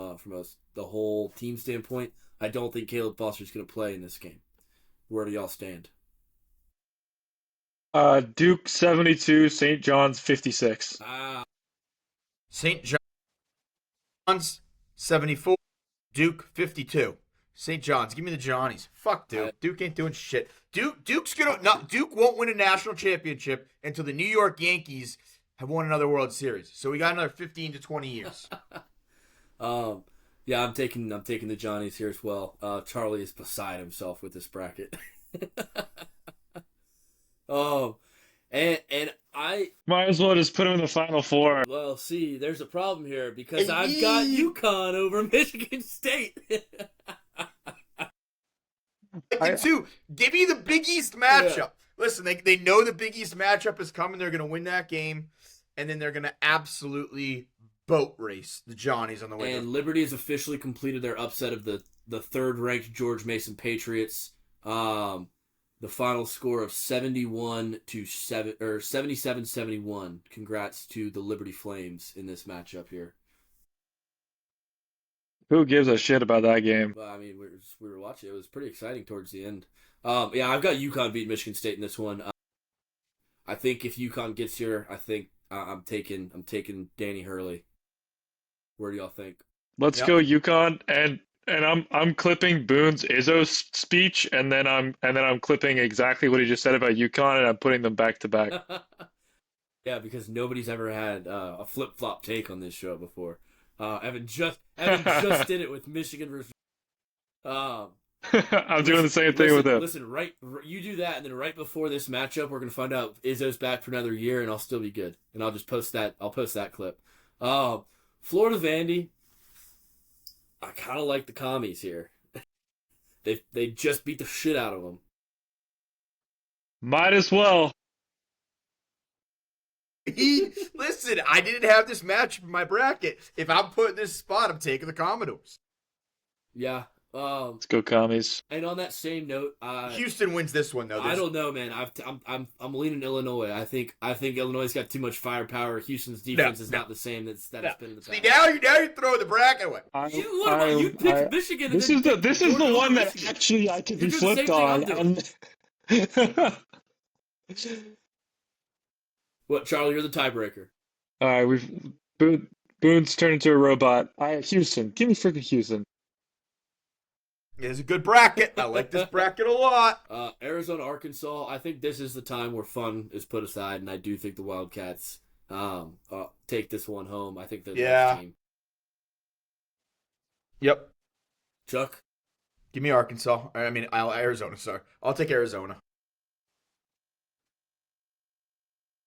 the whole team standpoint. I don't think Caleb Foster's going to play in this game. Where do y'all stand? Duke 72, St. John's 56. St. John's 74. Duke 52. St. John's. Give me the Johnnies. Fuck Duke. Duke ain't doing shit. Duke won't win a national championship until the New York Yankees have won another World Series. So we got another 15 to 20 years. Yeah, I'm taking the Johnnies here as well. Charlie is beside himself with this bracket. And I Might as well just put him in the Final Four. well see, there's a problem here because I've got UConn over Michigan State. Two, give me the Big East matchup. Yeah. Listen, they know the Big East matchup is coming. They're going to win that game, and then they're going to absolutely boat race the Johnnies on the way. And Liberty has officially completed their upset of the third-ranked George Mason Patriots. The final score of 77-71. Congrats to the Liberty Flames in this matchup here. Who gives a shit about that game? Well, I mean, we were watching. It was pretty exciting towards the end. Yeah, I've got UConn beat Michigan State in this one. I think if UConn gets here, I think I'm taking Danny Hurley. Where do y'all think? Let's Yep. go UConn, and I'm clipping Boone's Izzo speech, and then I'm clipping exactly what he just said about UConn, and I'm putting them back to back. Yeah, because nobody's ever had a flip flop take on this show before. Evan just did it with Michigan versus. Um, I'm doing the same thing with him. Listen, you do that, and then right before this matchup, we're gonna find out if Izzo's back for another year, and I'll still be good. And I'll just post that. I'll post that clip. Florida Vandy. I kind of like the commies here. They just beat the shit out of them. Might as well. Listen, I didn't have this match in my bracket. If I'm putting this spot, I'm taking the Commodores. Yeah. Let's go commies. And on that same note, Houston wins this one though. I don't know, man. I'm leaning Illinois. I think Illinois' got too much firepower. Houston's defense is not the same that it's been in the past. See, now you throw the bracket away. You picked Michigan. This is the one that actually I could be flipped on. What, Charlie? You're the tiebreaker. All right, Boone's turned into a robot. Houston, give me freaking Houston. It's a good bracket. I like this bracket a lot. Arizona, Arkansas. I think this is the time where fun is put aside, and I do think the Wildcats take this one home. I think they're the best team. Yep. Chuck? Give me Arkansas. Arizona, sorry. I'll take Arizona.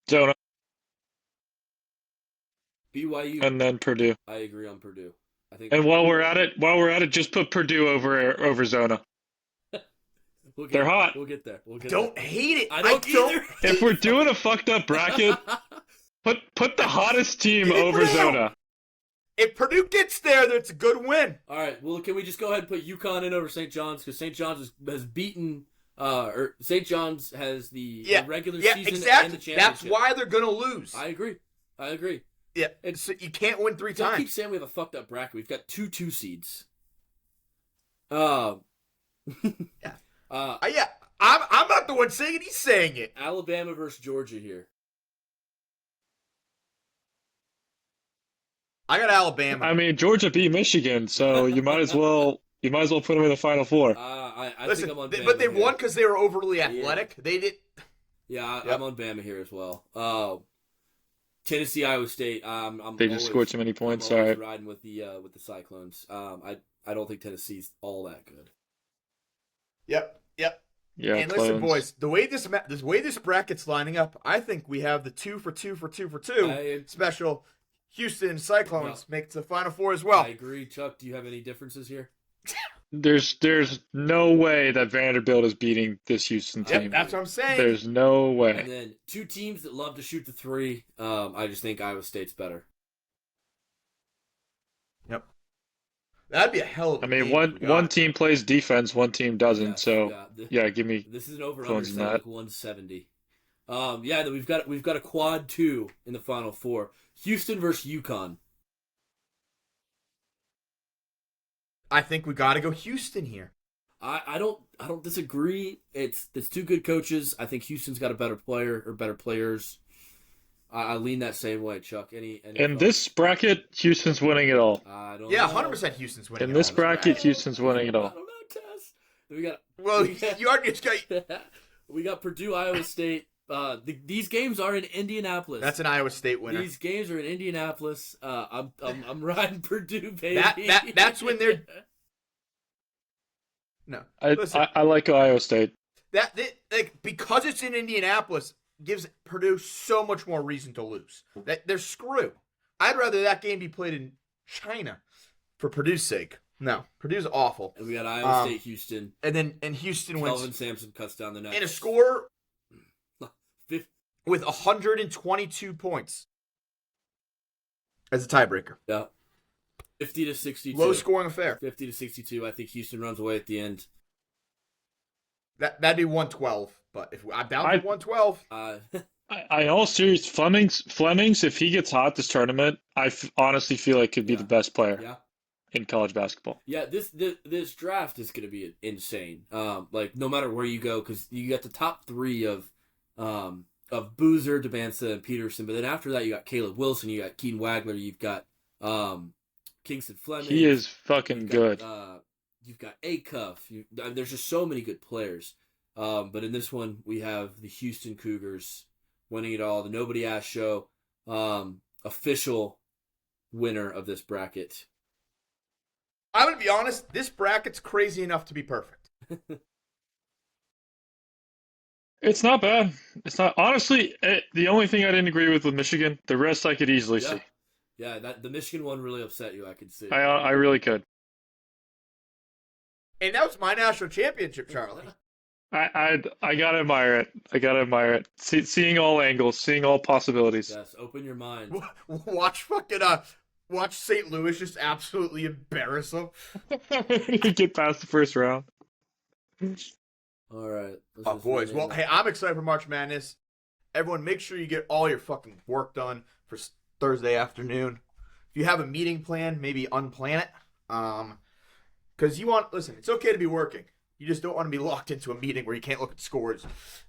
Zona. BYU. And then Purdue. I agree on Purdue. I think. And while we're at it, just put Purdue over Zona. They're hot. We'll get there. Don't hate it. I don't either. If we're doing a fucked up bracket, put the hottest team over Zona. If Purdue gets there, that's a good win. All right. Well, can we just go ahead and put UConn in over St. John's, because St. John's has beaten. Or St. John's has the regular season and the championship. That's why they're gonna lose. I agree. Yeah, and so you can't win 3 times. I keep saying we have a fucked up bracket. We've got 2 seeds. Yeah. I'm not the one saying it. He's saying it. Alabama versus Georgia here. I got Alabama. I mean, Georgia beat Michigan, so you might as well put them in the Final Four. I think I'm on Bama but they here. won because they were overly athletic. Yeah. They did. Yeah, I'm on Bama here as well. Tennessee, Iowa State. They just scored too many points. I'm All always right. riding with the Cyclones. I don't think Tennessee's all that good. Yep. Yeah, and clones. listen, boys, the way this bracket's lining up, I think we have the 2 for 2 for 2 for 2 special. Houston Cyclones make it to the Final Four as well. I agree. Chuck, do you have any differences here? There's no way that Vanderbilt is beating this Houston team. Yep, that's what I'm saying. There's no way. And then 2 teams that love to shoot the 3. I just think Iowa State's better. Yep. That'd be a hell of a game. One team plays defense, one team doesn't. Yes, so give me. This is an over Clones under in that. like 170. Then we've got a quad 2 in the Final Four. Houston versus UConn. I think we got to go Houston here. I don't disagree. It's 2 good coaches. I think Houston's got a better player or better players. I lean that same way, Chuck. Any In thoughts? this bracket, Houston's winning it all. I don't Yeah, know. 100% Houston's winning. In this bracket, Houston's winning it I all. don't know, Tess. We got. You are just got. We got Purdue, Iowa State. These games are in Indianapolis. That's an Iowa State winner. These games are in Indianapolis. I'm riding Purdue, baby. That's when they're. No, I like Iowa State. Because it's in Indianapolis gives Purdue so much more reason to lose. That they're screwed. I'd rather that game be played in China for Purdue's sake. No, Purdue's awful. And we got Iowa State, Houston. And Houston wins. Kelvin Sampson cuts down the net. In a score with 122 points as a tiebreaker. Yeah. 50-62. Low scoring affair. 50-62. I think Houston runs away at the end. That'd be 112. But if I'm down to 112. In all serious, Flemings, if he gets hot this tournament, I honestly feel like could be the best player in college basketball. Yeah, this draft is going to be insane. No matter where you go, because you got the top 3 of Boozer, Debansa, and Peterson. But then after that, you got Caleb Wilson, you got Keaton Wagler, you've got Kingston Fleming. He is fucking good. You've got Acuff. There's just so many good players. But in this one, we have the Houston Cougars winning it all. The Nobody Asked Show official winner of this bracket. I'm going to be honest, this bracket's crazy enough to be perfect. It's not bad. It's not honestly the only thing I didn't agree with Michigan. The rest I could easily see. Yeah, the Michigan one really upset you. I could see. I really could. And that was my national championship, Charlie. I gotta admire it. I gotta admire it. Seeing all angles, seeing all possibilities. Yes, open your mind. Watch St. Louis just absolutely embarrass them. Get past the first round. All right. Boys. Well, hey, I'm excited for March Madness. Everyone, make sure you get all your fucking work done for Thursday afternoon. If you have a meeting planned, maybe unplan it. Because listen, it's okay to be working. You just don't want to be locked into a meeting where you can't look at scores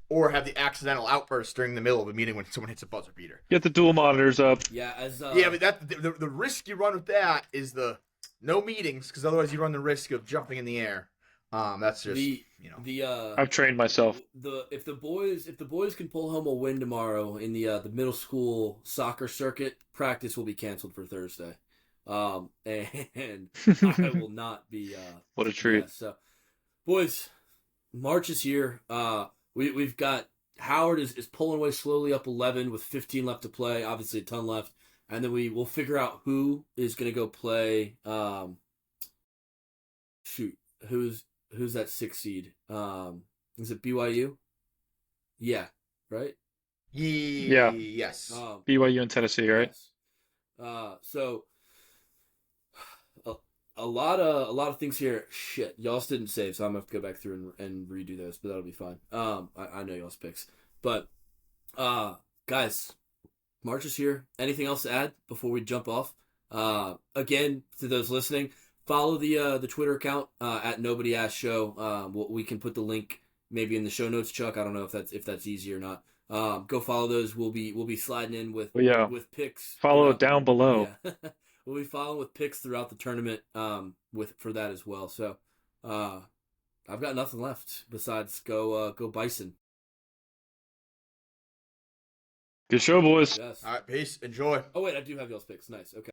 or have the accidental outburst during the middle of a meeting when someone hits a buzzer beater. Get the dual monitors up. Yeah, but the risk you run with that is the no meetings, because otherwise you run the risk of jumping in the air. That's just I've trained myself. If the boys can pull home a win tomorrow in the middle school soccer circuit, practice will be canceled for Thursday. And I will not be. What a treat! Yeah, so, boys, March is here. We've got Howard is pulling away slowly up 11 with 15 left to play. Obviously, a ton left, and then we'll figure out who is going to go play. Who's that 6 seed? Is it BYU? Yeah, right. Yeah. Yes. BYU and Tennessee, right? Yes. So. A lot of things here. Shit, y'all's didn't save, so I'm gonna have to go back through and redo those, but that'll be fine. I know y'all's picks, but guys, March is here. Anything else to add before we jump off? Again, to those listening, follow the Twitter account at Nobody Asked Show. We can put the link maybe in the show notes, Chuck. I don't know if that's easy or not. Go follow those. We'll be sliding in with picks. Follow down below. Yeah. We'll be following with picks throughout the tournament for that as well. So I've got nothing left besides go Bison. Good show, boys. Yes. All right, peace. Enjoy. Oh wait, I do have y'all's picks. Nice. Okay.